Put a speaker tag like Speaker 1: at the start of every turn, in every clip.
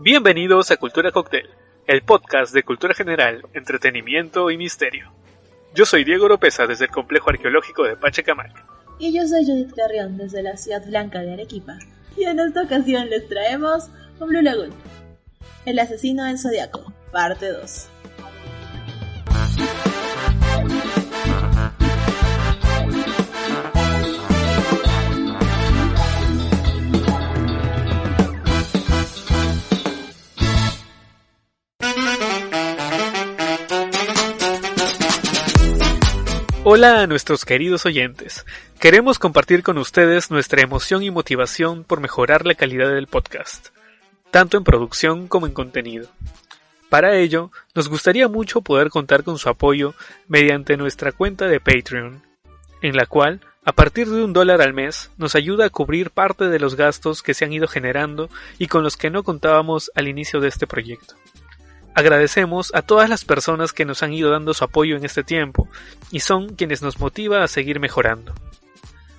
Speaker 1: Bienvenidos a Cultura Cocktail, el podcast de cultura general, entretenimiento y misterio. Yo soy Diego Oropesa desde el Complejo Arqueológico de Pachacamac.
Speaker 2: Y yo soy Judith Carrión desde la Ciudad Blanca de Arequipa. Y en esta ocasión les traemos un Blue Lagoon, El asesino del Zodiaco, parte 2.
Speaker 1: Hola a nuestros queridos oyentes. Queremos compartir con ustedes nuestra emoción y motivación por mejorar la calidad del podcast, tanto en producción como en contenido. Para ello, nos gustaría mucho poder contar con su apoyo mediante nuestra cuenta de Patreon, en la cual, a partir de $1 al mes, nos ayuda a cubrir parte de los gastos que se han ido generando y con los que no contábamos al inicio de este proyecto. Agradecemos a todas las personas que nos han ido dando su apoyo en este tiempo y son quienes nos motiva a seguir mejorando.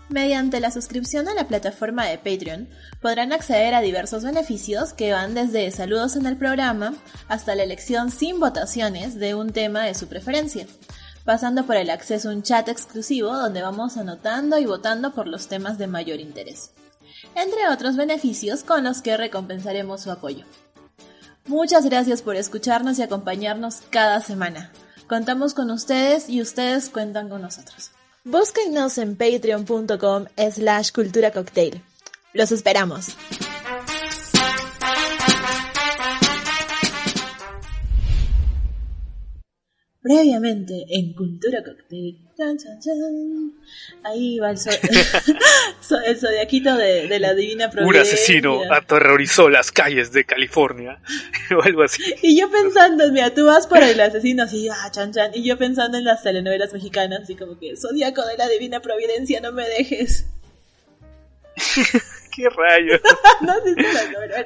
Speaker 2: Mediante la suscripción a la plataforma de Patreon podrán acceder a diversos beneficios que van desde saludos en el programa hasta la elección sin votaciones de un tema de su preferencia, pasando por el acceso a un chat exclusivo donde vamos anotando y votando por los temas de mayor interés, entre otros beneficios con los que recompensaremos su apoyo. Muchas gracias por escucharnos y acompañarnos cada semana. Contamos con ustedes y ustedes cuentan con nosotros. Búsquennos en patreon.com/culturacocktail. Los esperamos. Previamente en Cultura Cocktail. Chan, chan, chan. Ahí va el zodiaquito de la Divina Providencia.
Speaker 1: Un asesino aterrorizó las calles de California o algo así.
Speaker 2: Y yo pensando, mira, tú vas por el asesino así, chan chan, y yo pensando en las telenovelas mexicanas, así como que Zodiaco de la Divina Providencia, no me dejes.
Speaker 1: ¡Qué rayos!
Speaker 2: No sé si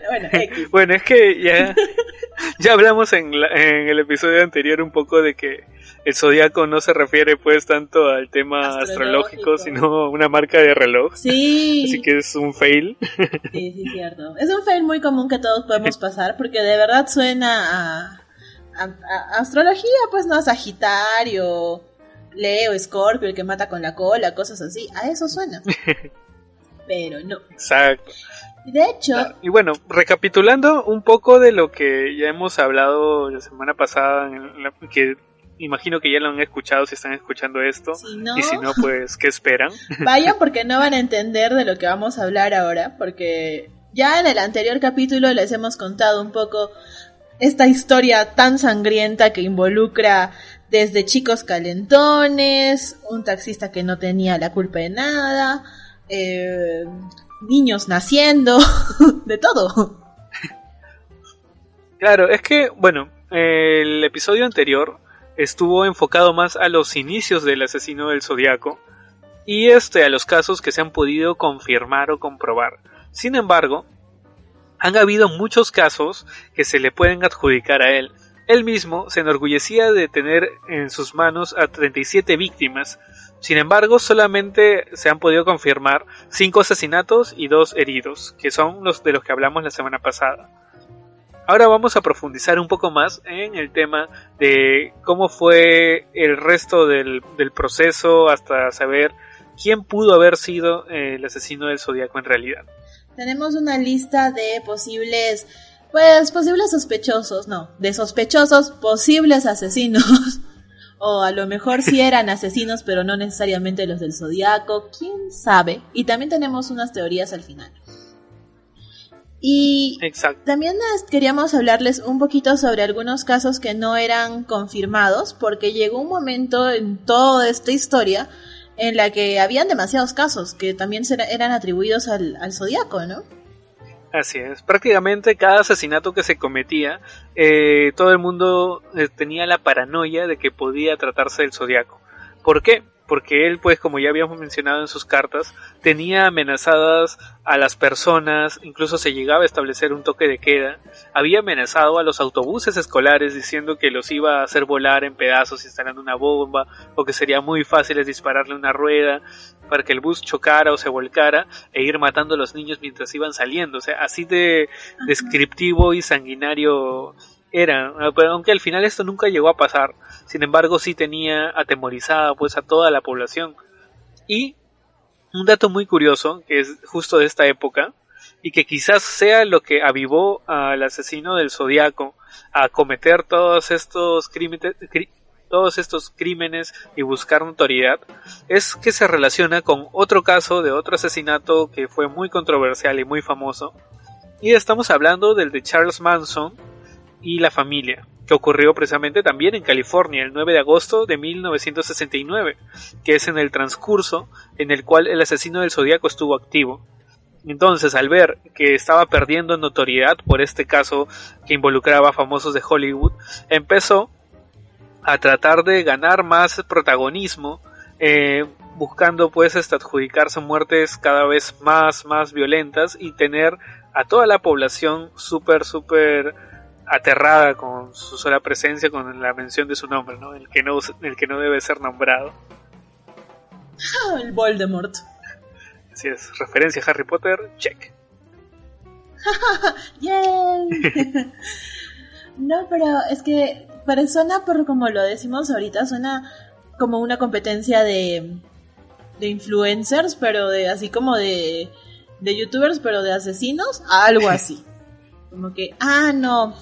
Speaker 2: bueno, X.
Speaker 1: Bueno, es que ya hablamos en el episodio anterior un poco de que el zodiaco no se refiere pues tanto al tema astrológico, sino a una marca de reloj.
Speaker 2: Sí.
Speaker 1: Así que es un fail.
Speaker 2: Sí, cierto. Es un fail muy común que todos podemos pasar porque de verdad suena a astrología, pues no, Sagitario, Leo, Escorpio, el que mata con la cola, cosas así. A eso suena. Pero no.
Speaker 1: Exacto.
Speaker 2: De hecho...
Speaker 1: Y bueno, recapitulando un poco de lo que ya hemos hablado la semana pasada, que imagino que ya lo han escuchado si están escuchando esto,
Speaker 2: si no,
Speaker 1: y si no, pues, ¿qué esperan?
Speaker 2: Vayan porque no van a entender de lo que vamos a hablar ahora, porque ya en el anterior capítulo les hemos contado un poco esta historia tan sangrienta que involucra desde chicos calentones, un taxista que no tenía la culpa de nada... niños naciendo, de todo.
Speaker 1: Claro, es que, bueno, el episodio anterior estuvo enfocado más a los inicios del asesino del Zodiaco y a los casos que se han podido confirmar o comprobar. Sin embargo, han habido muchos casos que se le pueden adjudicar a él. Él mismo se enorgullecía de tener en sus manos a 37 víctimas. Sin embargo, solamente se han podido confirmar 5 asesinatos y 2 heridos, que son los de los que hablamos la semana pasada. Ahora vamos a profundizar un poco más en el tema de cómo fue el resto del proceso hasta saber quién pudo haber sido el asesino del Zodiaco en realidad.
Speaker 2: Tenemos una lista de posibles sospechosos, de sospechosos posibles asesinos. O a lo mejor sí eran asesinos, pero no necesariamente los del Zodiaco, quién sabe. Y también tenemos unas teorías al final. Y
Speaker 1: exacto.
Speaker 2: También queríamos hablarles un poquito sobre algunos casos que no eran confirmados, porque llegó un momento en toda esta historia en la que habían demasiados casos que también eran atribuidos al Zodiaco, ¿no?
Speaker 1: Así es, prácticamente cada asesinato que se cometía, todo el mundo tenía la paranoia de que podía tratarse del Zodiaco. ¿Por qué? Porque él, pues como ya habíamos mencionado en sus cartas, tenía amenazadas a las personas, incluso se llegaba a establecer un toque de queda, había amenazado a los autobuses escolares diciendo que los iba a hacer volar en pedazos instalando una bomba, o que sería muy fácil dispararle una rueda, para que el bus chocara o se volcara e ir matando a los niños mientras iban saliendo. O sea, así de descriptivo y sanguinario era, aunque al final esto nunca llegó a pasar. Sin embargo, sí tenía atemorizada pues a toda la población. Y un dato muy curioso, que es justo de esta época, y que quizás sea lo que avivó al asesino del Zodiaco a cometer todos estos crímenes y buscar notoriedad, es que se relaciona con otro caso de otro asesinato que fue muy controversial y muy famoso, y estamos hablando del de Charles Manson y la familia, que ocurrió precisamente también en California el 9 de agosto de 1969, que es en el transcurso en el cual el asesino del Zodiaco estuvo activo. Entonces, al ver que estaba perdiendo notoriedad por este caso que involucraba a famosos de Hollywood, empezó a tratar de ganar más protagonismo, buscando pues adjudicarse muertes cada vez más violentas y tener a toda la población súper aterrada con su sola presencia, con la mención de su nombre, ¿no? El que no debe ser nombrado.
Speaker 2: El Voldemort.
Speaker 1: Así es, referencia a Harry Potter, check.
Speaker 2: ¡Yay! No, pero es que suena, por como lo decimos ahorita, suena como una competencia de influencers, pero así como de youtubers, pero de asesinos, algo así. Como que, no,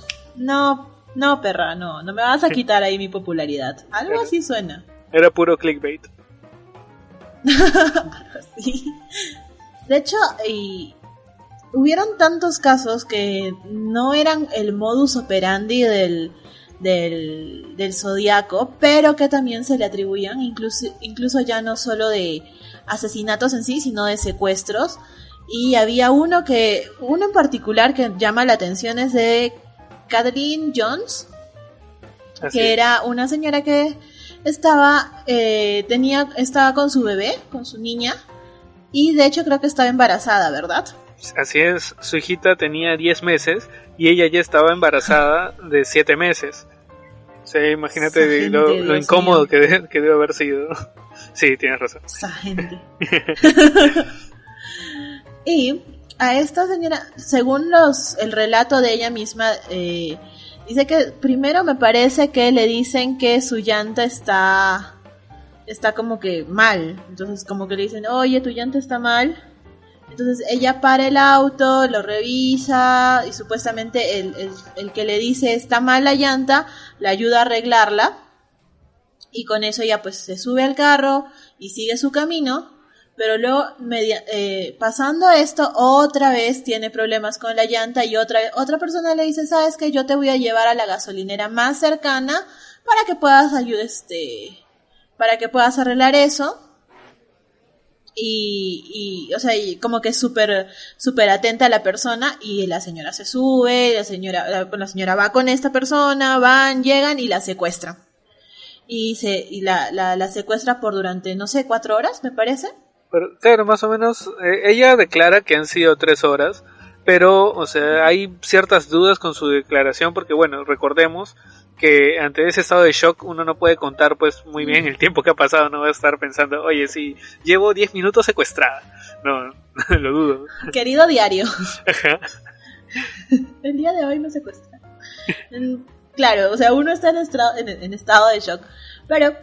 Speaker 2: perra, no me vas a quitar ahí mi popularidad. Algo así suena.
Speaker 1: Era puro clickbait.
Speaker 2: Sí. De hecho, hubieron tantos casos que no eran el modus operandi del Zodiaco, pero que también se le atribuían incluso ya no solo de asesinatos en sí, sino de secuestros. Y había uno en particular que llama la atención, es de Kathleen Jones, que era una señora que estaba con su bebé, con su niña, y de hecho creo que estaba embarazada, ¿verdad?
Speaker 1: Así es, su hijita tenía 10 meses y ella ya estaba embarazada de 7 meses. O sea, imagínate lo incómodo que debe haber sido. Sí, tienes razón.
Speaker 2: Esa gente. Y a esta señora, según el relato de ella misma, dice que primero me parece que le dicen que su llanta está como que mal. Entonces como que le dicen, oye, tu llanta está mal. Entonces ella para el auto, lo revisa y supuestamente el que le dice está mal la llanta, le ayuda a arreglarla. Y con eso ella pues se sube al carro y sigue su camino. Pero luego, pasando esto, otra vez tiene problemas con la llanta y otra persona le dice, ¿sabes qué? Yo te voy a llevar a la gasolinera más cercana para que puedas arreglar eso. Y como que súper atenta a la persona, y la señora se sube, la señora va con esta persona, llegan y la secuestran. Y la secuestra por durante, no sé, 4 horas, me parece.
Speaker 1: Pero, claro, más o menos, ella declara que han sido 3 horas, pero, o sea, hay ciertas dudas con su declaración, porque bueno, recordemos que ante ese estado de shock uno no puede contar pues muy bien el tiempo que ha pasado, no va a estar pensando, oye, sí, llevo 10 minutos secuestrada. No, lo dudo.
Speaker 2: Querido diario.
Speaker 1: Ajá.
Speaker 2: El día de hoy me secuestraron. Claro, o sea, uno está en estado de shock, pero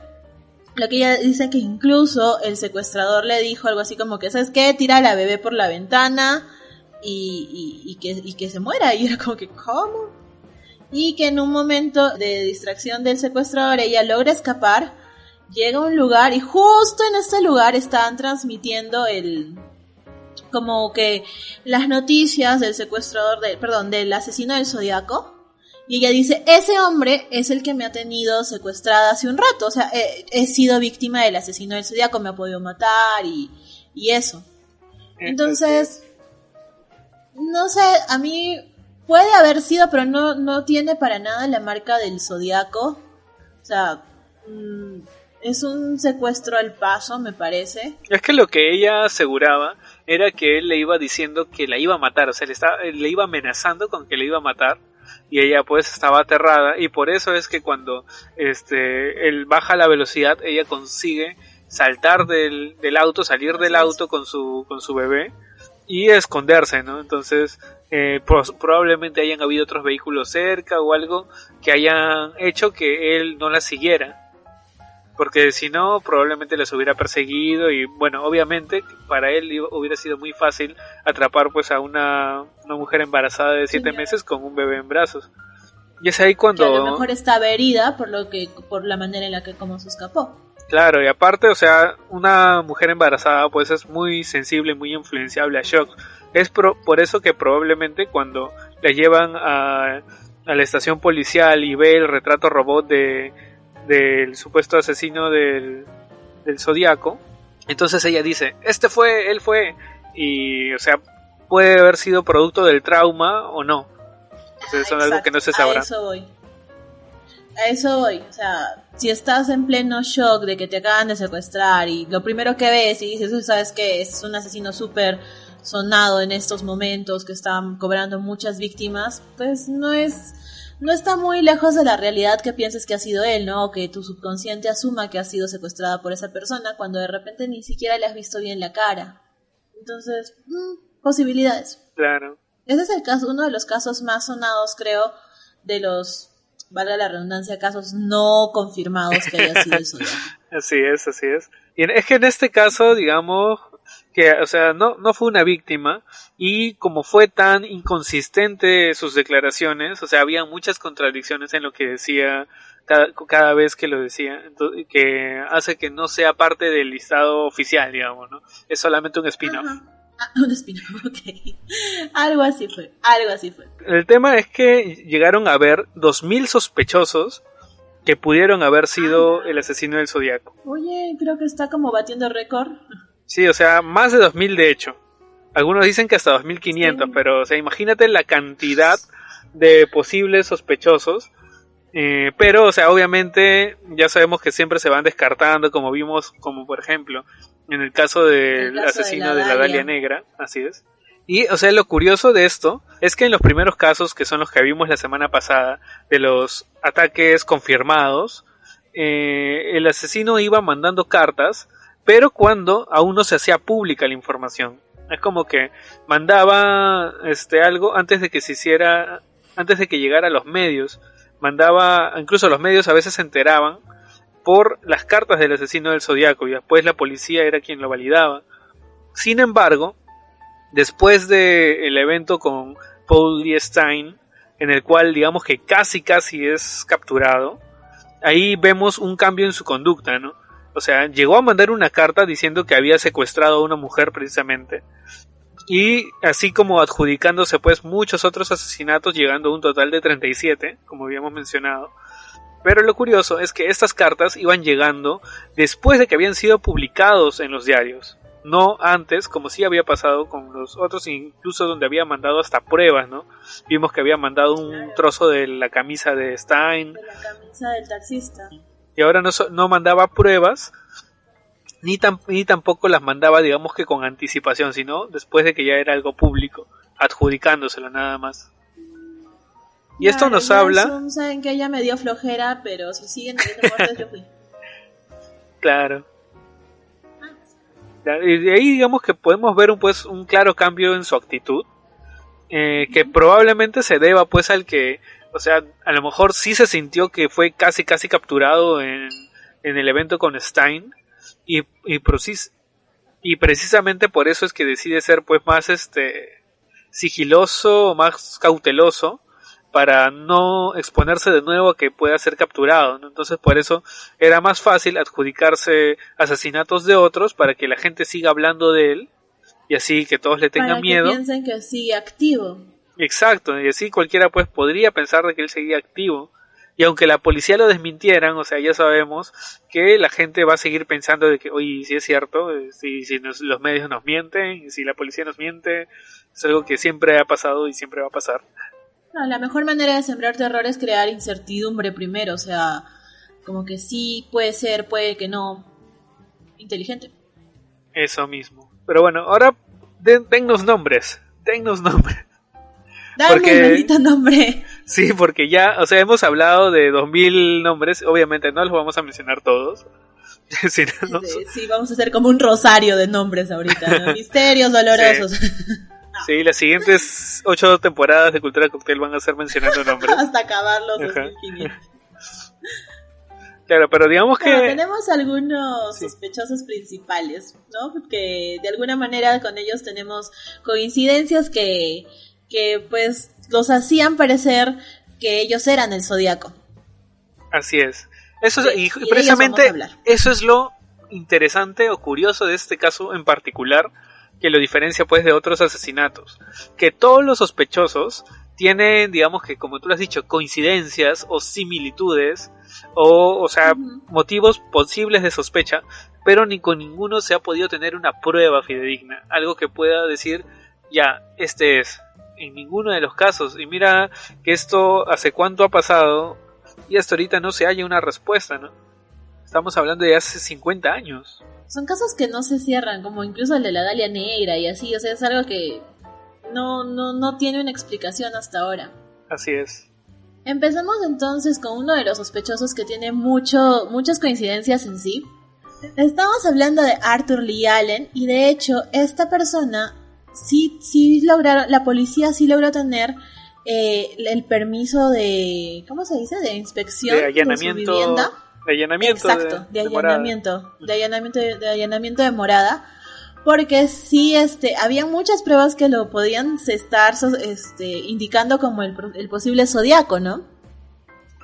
Speaker 2: lo que ella dice que incluso el secuestrador le dijo algo así como que, ¿sabes qué? Tira a la bebé por la ventana y que se muera. Y era como que, ¿cómo? Y que en un momento de distracción del secuestrador ella logra escapar, llega a un lugar y justo en este lugar estaban transmitiendo como que las noticias del secuestrador, del asesino del Zodiaco. Y ella dice, ese hombre es el que me ha tenido secuestrada hace un rato. O sea, he sido víctima del asesino del Zodiaco, me ha podido matar y eso. Entonces, no sé, a mí puede haber sido, pero no tiene para nada la marca del Zodiaco. O sea, es un secuestro al paso, me parece.
Speaker 1: Es que lo que ella aseguraba era que él le iba diciendo que la iba a matar. O sea, le iba amenazando con que le iba a matar. Y ella pues estaba aterrada, y por eso es que cuando él baja la velocidad, ella consigue saltar del auto, salir del auto con su bebé y esconderse, ¿no? Entonces probablemente hayan habido otros vehículos cerca o algo que hayan hecho que él no la siguiera, porque si no probablemente les hubiera perseguido y bueno, obviamente para él hubiera sido muy fácil atrapar pues a una mujer embarazada de 7 meses con un bebé en brazos. Y es ahí cuando...
Speaker 2: Que a lo mejor estaba herida por la manera en la que como se escapó.
Speaker 1: Claro, y aparte, o sea, una mujer embarazada pues es muy sensible, muy influenciable a shocks. Es por eso que probablemente cuando la llevan a la estación policial y ve el retrato robot del supuesto asesino del Zodíaco, entonces ella dice, él fue, y o sea, puede haber sido producto del trauma o no. Entonces eso es algo que no se sabrá.
Speaker 2: A eso voy, o sea, si estás en pleno shock de que te acaban de secuestrar y lo primero que ves y dices, sabes que es un asesino súper sonado en estos momentos que están cobrando muchas víctimas, pues no está muy lejos de la realidad que pienses que ha sido él, ¿no? O que tu subconsciente asuma que ha sido secuestrada por esa persona cuando de repente ni siquiera le has visto bien la cara. Entonces, posibilidades.
Speaker 1: Claro.
Speaker 2: Ese es el caso, uno de los casos más sonados, creo, de los, valga la redundancia, casos no confirmados que haya sido el Zodíaco.
Speaker 1: Así es. Y es que en este caso, digamos, que, o sea, no fue una víctima, y como fue tan inconsistente sus declaraciones, o sea, había muchas contradicciones en lo que decía cada vez que lo decía, entonces, que hace que no sea parte del listado oficial, digamos, ¿no? Es solamente un spin-off.
Speaker 2: Un spin-off, ok. Algo así fue.
Speaker 1: El tema es que llegaron a haber 2000 sospechosos que pudieron haber sido el asesino del Zodíaco.
Speaker 2: Oye, creo que está como batiendo récord.
Speaker 1: Sí, o sea, más de 2000 de hecho. Algunos dicen que hasta 2500, sí. Pero o sea, imagínate la cantidad de posibles sospechosos. Pero, o sea, obviamente ya sabemos que siempre se van descartando, como vimos, como por ejemplo en el caso del asesino de la Dalia Negra, así es. Y, o sea, lo curioso de esto es que en los primeros casos, que son los que vimos la semana pasada, de los ataques confirmados, el asesino iba mandando cartas, pero cuando aún no se hacía pública la información. Es como que mandaba algo antes de que se hiciera, antes de que llegara a los medios. Mandaba, incluso los medios a veces se enteraban por las cartas del asesino del Zodíaco y después la policía era quien lo validaba. Sin embargo, después del evento con Paul D. Stine, en el cual digamos que casi es capturado, ahí vemos un cambio en su conducta, ¿no? O sea, llegó a mandar una carta diciendo que había secuestrado a una mujer precisamente, y así como adjudicándose pues muchos otros asesinatos, llegando a un total de 37, como habíamos mencionado. Pero lo curioso es que estas cartas iban llegando después de que habían sido publicados en los diarios, no antes, como sí había pasado con los otros, incluso donde había mandado hasta pruebas, ¿no? Vimos que había mandado un trozo de la camisa de Stein,
Speaker 2: de la camisa del taxista,
Speaker 1: y ahora no mandaba pruebas, ni tampoco las mandaba, digamos que con anticipación, sino después de que ya era algo público, adjudicándoselo nada más. Y claro, esto nos habla...
Speaker 2: Saben que ella me dio flojera, pero si siguen teniendo muertes yo fui.
Speaker 1: Claro. Y de ahí digamos que podemos ver un claro cambio en su actitud, que probablemente se deba pues al que, o sea, a lo mejor sí se sintió que fue casi capturado en el evento con Stein, y precisamente por eso es que decide ser pues más sigiloso, más cauteloso, para no exponerse de nuevo a que pueda ser capturado, ¿no? Entonces por eso era más fácil adjudicarse asesinatos de otros para que la gente siga hablando de él y así que todos le tengan miedo.
Speaker 2: Para que piensen que sigue activo.
Speaker 1: Exacto, y así cualquiera pues podría pensar de que él seguía activo. Y aunque la policía lo desmintieran, o sea, ya sabemos que la gente va a seguir pensando de que, oye, si es cierto, si los medios nos mienten, si la policía nos miente, es algo que siempre ha pasado y siempre va a pasar.
Speaker 2: No, la mejor manera de sembrar terror es crear incertidumbre primero, o sea, como que sí, puede ser, puede que no. Inteligente.
Speaker 1: Eso mismo. Pero bueno, ahora dennos nombres.
Speaker 2: Dame un maldito nombre.
Speaker 1: Sí, porque ya, o sea, hemos hablado de 2000 nombres, obviamente no los vamos a mencionar todos, Sí, ¿no?
Speaker 2: Sí, vamos a hacer como un rosario de nombres ahorita, ¿no? Misterios dolorosos.
Speaker 1: Sí. Sí, las siguientes 8 temporadas de Cultura Cocktail van a ser mencionando nombres.
Speaker 2: Hasta acabar los 2500.
Speaker 1: Claro, pero digamos que...
Speaker 2: tenemos algunos sospechosos principales, ¿no? Porque de alguna manera con ellos tenemos coincidencias que pues los hacían parecer que ellos eran el Zodíaco.
Speaker 1: Así es. Y precisamente eso es lo interesante o curioso de este caso en particular, que lo diferencia pues de otros asesinatos, que todos los sospechosos tienen, digamos que como tú lo has dicho, coincidencias o similitudes o sea, motivos posibles de sospecha, pero ni con ninguno se ha podido tener una prueba fidedigna, algo que pueda decir, ya, este es, en ninguno de los casos, y mira que esto hace cuánto ha pasado y hasta ahorita no se halla una respuesta, ¿no? Estamos hablando de hace 50 años.
Speaker 2: Son casos que no se cierran, como incluso el de la Dalia Negra y así, o sea, es algo que no tiene una explicación hasta ahora.
Speaker 1: Así es.
Speaker 2: Empezamos entonces con uno de los sospechosos que tiene muchas coincidencias en sí. Estamos hablando de Arthur Lee Allen, y de hecho esta persona la policía sí logró tener el permiso de, ¿cómo se dice? De inspección
Speaker 1: de allanamiento,
Speaker 2: de su vivienda.
Speaker 1: De allanamiento.
Speaker 2: Exacto, de allanamiento de morada. Porque sí, había muchas pruebas que lo podían estar indicando como el posible zodiaco, ¿no?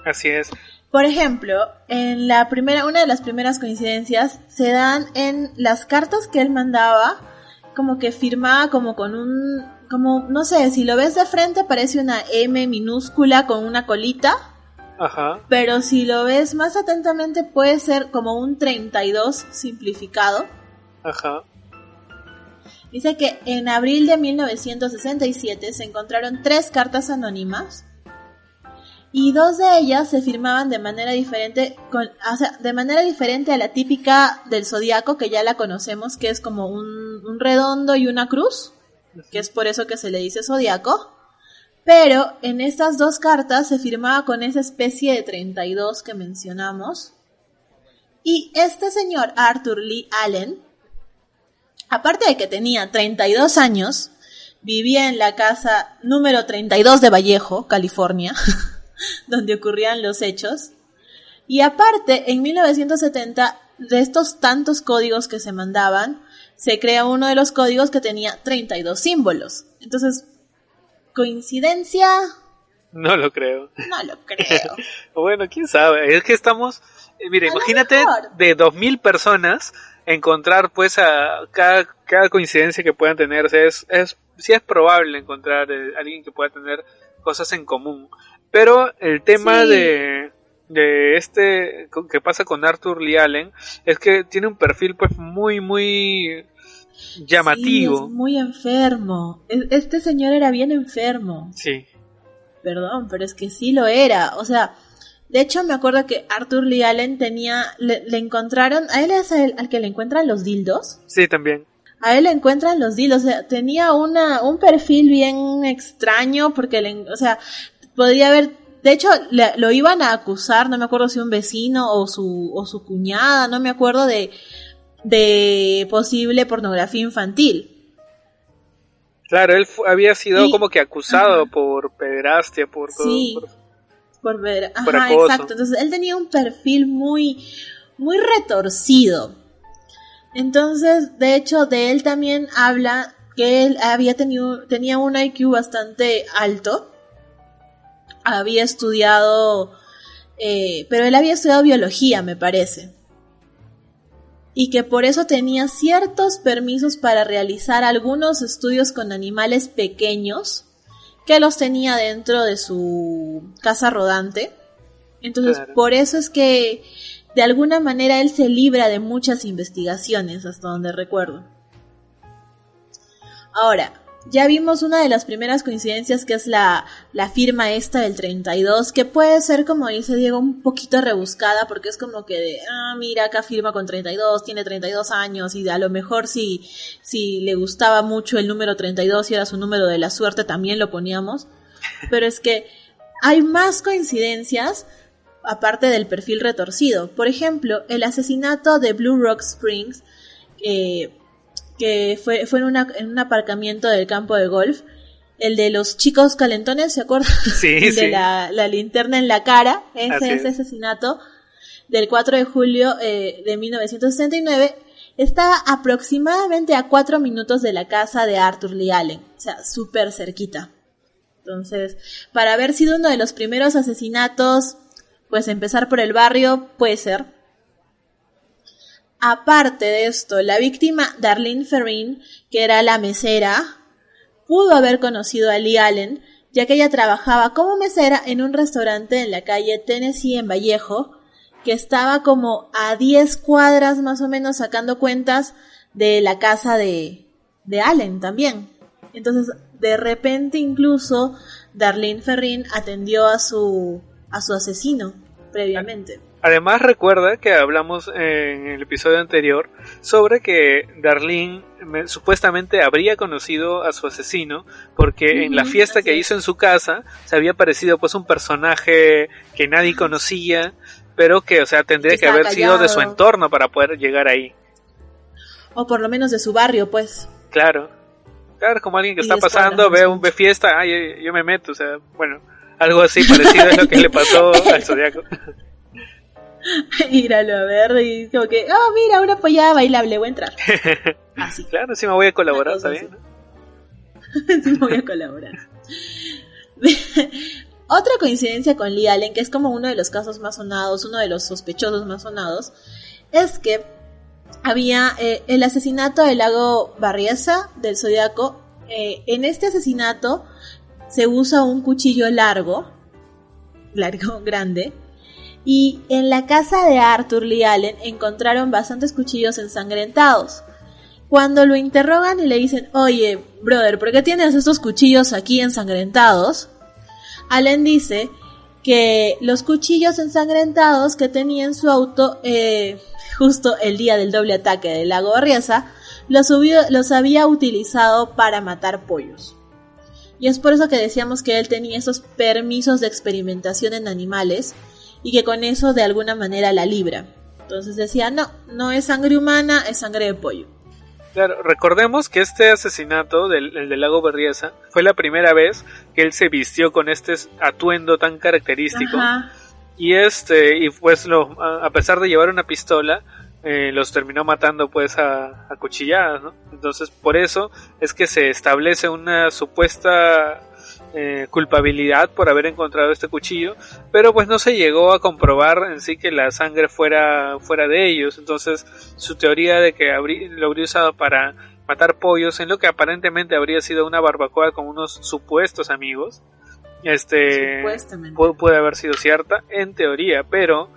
Speaker 1: Así es.
Speaker 2: Por ejemplo, una de las primeras coincidencias se dan en las cartas que él mandaba, como que firmaba no sé, si lo ves de frente parece una M minúscula con una colita.
Speaker 1: Ajá.
Speaker 2: Pero si lo ves más atentamente puede ser como un 32 simplificado.
Speaker 1: Ajá.
Speaker 2: Dice que en abril de 1967 se encontraron 3 cartas anónimas y 2 de ellas se firmaban de manera diferente, a la típica del zodiaco, que ya la conocemos, que es como un redondo y una cruz, que es por eso que se le dice zodiaco. Pero en estas 2 cartas se firmaba con esa especie de 32 que mencionamos. Y este señor Arthur Lee Allen, aparte de que tenía 32 años, vivía en la casa número 32 de Vallejo, California, donde ocurrían los hechos. Y aparte, en 1970, de estos tantos códigos que se mandaban, se crea uno de los códigos que tenía 32 símbolos. Entonces, ¿coincidencia?
Speaker 1: No lo creo.
Speaker 2: No lo creo.
Speaker 1: Bueno, quién sabe. Es que estamos... mira, imagínate de 2000 personas encontrar pues a cada coincidencia que puedan tener. O sea, sí es probable encontrar alguien que pueda tener cosas en común. Pero el tema de que pasa con Arthur Lee Allen es que tiene un perfil pues muy muy llamativo.
Speaker 2: Sí, es muy enfermo. Este señor era bien enfermo.
Speaker 1: Sí.
Speaker 2: Perdón, pero es que sí lo era. O sea, de hecho me acuerdo que Arthur Lee Allen le encontraron, a él es al que le encuentran los dildos.
Speaker 1: Sí, también.
Speaker 2: A él le encuentran los dildos, o sea, tenía un perfil bien extraño porque, o sea, podría haber, de hecho lo iban a acusar, no me acuerdo si un vecino o su cuñada, no me acuerdo, de posible pornografía infantil.
Speaker 1: Claro, él había sido como que acusado por pederastia, por
Speaker 2: acoso. Exacto. Entonces él tenía un perfil muy, muy retorcido. Entonces, de hecho, de él también habla que él tenía un IQ bastante alto. Había estudiado, pero él había estudiado biología, me parece. Y que por eso tenía ciertos permisos para realizar algunos estudios con animales pequeños que los tenía dentro de su casa rodante. Entonces, claro, por eso es que de alguna manera él se libra de muchas investigaciones, hasta donde recuerdo. Ahora, ya vimos una de las primeras coincidencias, que es la firma esta del 32, que puede ser, como dice Diego, un poquito rebuscada, porque es como que mira, acá firma con 32, tiene 32 años, y a lo mejor si le gustaba mucho el número 32 y era su número de la suerte, también lo poníamos. Pero es que hay más coincidencias, aparte del perfil retorcido. Por ejemplo, el asesinato de Blue Rock Springs, que fue en un aparcamiento del campo de golf, el de los chicos calentones, ¿se acuerdan?
Speaker 1: Sí,
Speaker 2: de la linterna en la cara, ese asesinato del 4 de julio de 1969, estaba aproximadamente a 4 minutos de la casa de Arthur Lee Allen, o sea, súper cerquita. Entonces, para haber sido uno de los primeros asesinatos, pues empezar por el barrio puede ser. Aparte de esto, la víctima Darlene Ferrin, que era la mesera, pudo haber conocido a Lee Allen, ya que ella trabajaba como mesera en un restaurante en la calle Tennessee en Vallejo, que estaba como a 10 cuadras más o menos, sacando cuentas de la casa de Allen también. Entonces, de repente incluso Darlene Ferrin atendió a su asesino previamente.
Speaker 1: Además, recuerda que hablamos en el episodio anterior sobre que Darlene supuestamente habría conocido a su asesino porque en la fiesta que hizo en su casa se había aparecido pues un personaje que nadie conocía, pero que, o sea, tendría que haber sido de su entorno para poder llegar ahí.
Speaker 2: O por lo menos de su barrio, pues.
Speaker 1: Claro, como alguien que está pasando, ve fiesta, yo me meto, o sea, bueno, algo así parecido es lo que le pasó al Zodiaco.
Speaker 2: Íralo a ver y como que, mira, una pollada bailable, voy a entrar. Así.
Speaker 1: Claro, sí me voy a colaborar, ¿está bien?
Speaker 2: Sí me voy a colaborar. Otra coincidencia con Lee Allen, que es como uno de los casos más sonados, uno de los sospechosos más sonados, es que había el asesinato del lago Berryessa del Zodiaco. En este asesinato se usa un cuchillo largo, grande, y en la casa de Arthur Lee Allen encontraron bastantes cuchillos ensangrentados. Cuando lo interrogan y le dicen, oye, brother, ¿por qué tienes estos cuchillos aquí ensangrentados? Allen dice que los cuchillos ensangrentados que tenía en su auto justo el día del doble ataque del lago Berryessa los había utilizado para matar pollos. Y es por eso que decíamos que él tenía esos permisos de experimentación en animales y que con eso de alguna manera la libra. Entonces decía, no es sangre humana, es sangre de pollo.
Speaker 1: Claro, recordemos que este asesinato el del lago Berryessa fue la primera vez que él se vistió con este atuendo tan característico. Ajá. Y pues a pesar de llevar una pistola, los terminó matando pues a cuchilladas, ¿no? Entonces por eso es que se establece una supuesta culpabilidad por haber encontrado este cuchillo, pero pues no se llegó a comprobar en sí que la sangre fuera de ellos. Entonces su teoría de que lo habría usado para matar pollos en lo que aparentemente habría sido una barbacoa con unos supuestos amigos, puede haber sido cierta en teoría, pero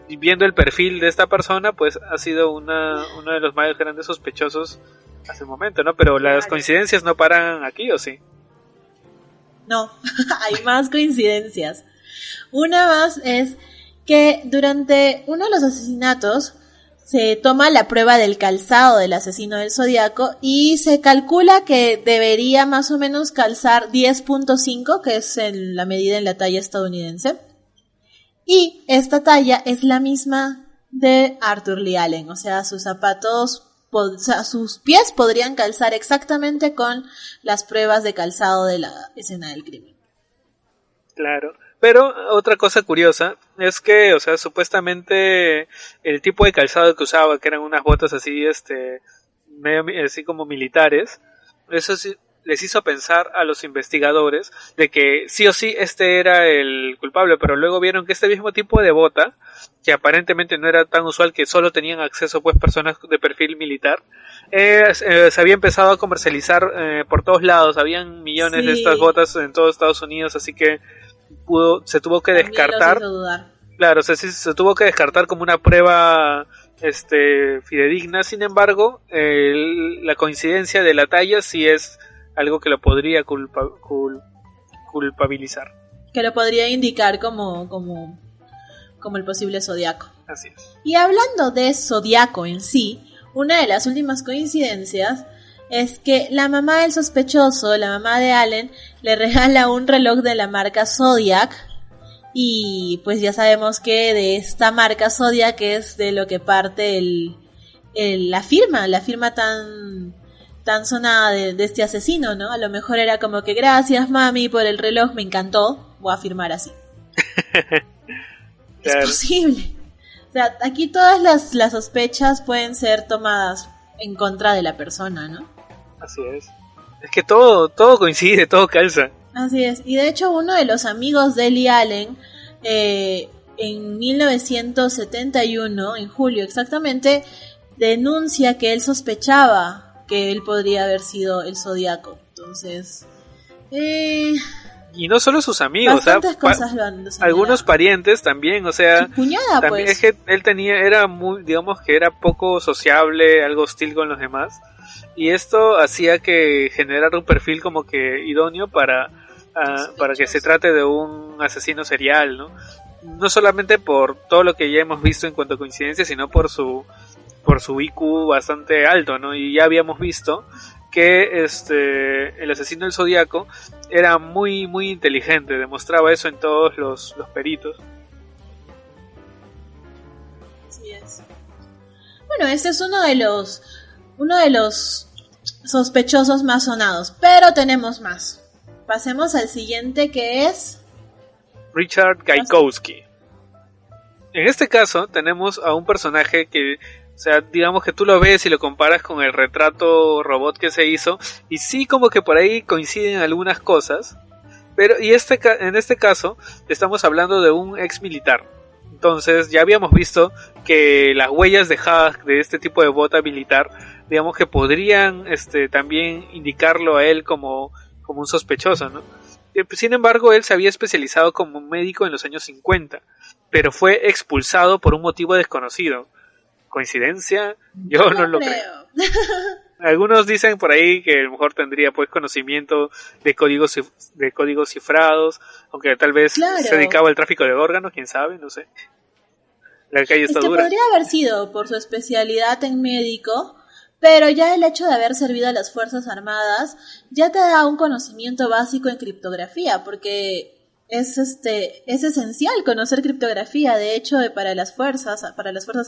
Speaker 1: viendo el perfil de esta persona pues ha sido uno de los más grandes sospechosos hasta el momento, ¿no? Pero las coincidencias no paran aquí, ¿o sí?
Speaker 2: No, hay más coincidencias. Una más es que durante uno de los asesinatos se toma la prueba del calzado del asesino del Zodiaco y se calcula que debería más o menos calzar 10.5, que es la medida en la talla estadounidense. Y esta talla es la misma de Arthur Lee Allen, o sea, sus zapatos, sus pies podrían calzar exactamente con las pruebas de calzado de la escena del crimen. Claro,
Speaker 1: pero otra cosa curiosa es que, o sea, supuestamente el tipo de calzado que usaba, que eran unas botas así, medio así como militares, eso sí les hizo pensar a los investigadores de que sí o sí era el culpable, pero luego vieron que este mismo tipo de bota, que aparentemente no era tan usual, que solo tenían acceso pues personas de perfil militar, se había empezado a comercializar por todos lados. Habían millones de estas botas en todo Estados Unidos, así que se tuvo que descartar. Claro, se tuvo que descartar como una prueba fidedigna. Sin embargo, la coincidencia de la talla sí es algo que lo podría culpabilizar.
Speaker 2: Que lo podría indicar como el posible Zodiaco.
Speaker 1: Así es.
Speaker 2: Y hablando de Zodiaco en sí, una de las últimas coincidencias es que la mamá del sospechoso, la mamá de Allen, le regala un reloj de la marca Zodiac Y pues ya sabemos que de esta marca Zodiac es de lo que parte la firma tan sonada de este asesino, ¿no? A lo mejor era como que gracias mami por el reloj, me encantó, voy a firmar así. Claro. Es posible. O sea, aquí todas las sospechas pueden ser tomadas en contra de la persona, ¿no?
Speaker 1: Así es. Es que todo coincide, todo calza.
Speaker 2: Así es. Y de hecho uno de los amigos de Lee Allen, en 1971, en julio exactamente, denuncia que él sospechaba que él podría haber sido el Zodíaco. Entonces...
Speaker 1: Y no solo sus amigos,
Speaker 2: cosas lo han
Speaker 1: algunos parientes también, o sea,
Speaker 2: su cuñada,
Speaker 1: también
Speaker 2: pues.
Speaker 1: Es que él era muy, digamos que era poco sociable, algo hostil con los demás, y esto hacía que generara un perfil como que idóneo para que se trate de un asesino serial, ¿no? No solamente por todo lo que ya hemos visto en cuanto a coincidencias, sino por su IQ bastante alto, ¿no? Y ya habíamos visto que el asesino del Zodíaco era muy muy inteligente, demostraba eso en todos los peritos.
Speaker 2: Así es. Bueno, este es uno de los sospechosos más sonados, pero tenemos más. Pasemos al siguiente, que es
Speaker 1: Richard Gaikowski. En este caso tenemos a un personaje que, o sea, digamos que tú lo ves y lo comparas con el retrato robot que se hizo, y sí, como que por ahí coinciden algunas cosas, pero en este caso estamos hablando de un ex militar. Entonces ya habíamos visto que las huellas dejadas de este tipo de bota militar, digamos que podrían también indicarlo a él como un sospechoso, ¿no? Sin embargo, él se había especializado como médico en los años 50, pero fue expulsado por un motivo desconocido. ¿Coincidencia? Yo no lo creo. Algunos dicen por ahí que a lo mejor tendría pues conocimiento de códigos cifrados, aunque tal vez se dedicaba al tráfico de órganos, quién sabe, no sé. La calle está dura.
Speaker 2: Podría haber sido por su especialidad en médico, pero ya el hecho de haber servido a las Fuerzas Armadas ya te da un conocimiento básico en criptografía, porque es esencial conocer criptografía. De hecho, para las Fuerzas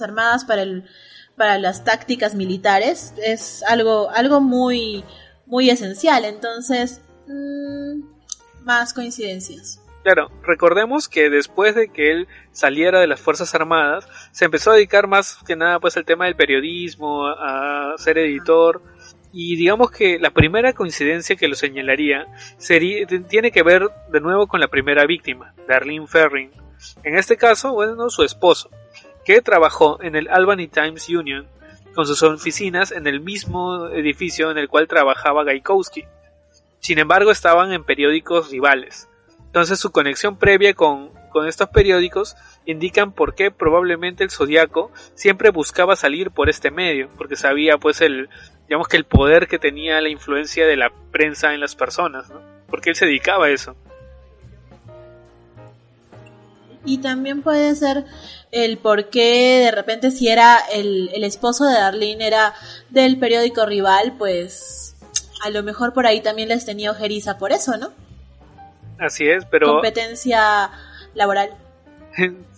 Speaker 2: Armadas, para las tácticas militares, es algo muy, muy esencial. Entonces, más coincidencias.
Speaker 1: Claro, recordemos que después de que él saliera de las Fuerzas Armadas, se empezó a dedicar más que nada pues al tema del periodismo, a ser editor, y digamos que la primera coincidencia que lo señalaría tiene que ver de nuevo con la primera víctima, Darlene Ferrin. En este caso, bueno, su esposo, que trabajó en el Albany Times Union, con sus oficinas en el mismo edificio en el cual trabajaba Gaikowski. Sin embargo, estaban en periódicos rivales. Entonces su conexión previa con estos periódicos indican por qué probablemente el Zodíaco siempre buscaba salir por este medio, porque sabía pues digamos que el poder que tenía la influencia de la prensa en las personas, ¿no? Porque él se dedicaba a eso.
Speaker 2: Y también puede ser el por qué de repente si era el esposo de Darlene era del periódico rival, pues a lo mejor por ahí también les tenía ojeriza por eso, ¿no?
Speaker 1: Así es, pero...
Speaker 2: Competencia laboral.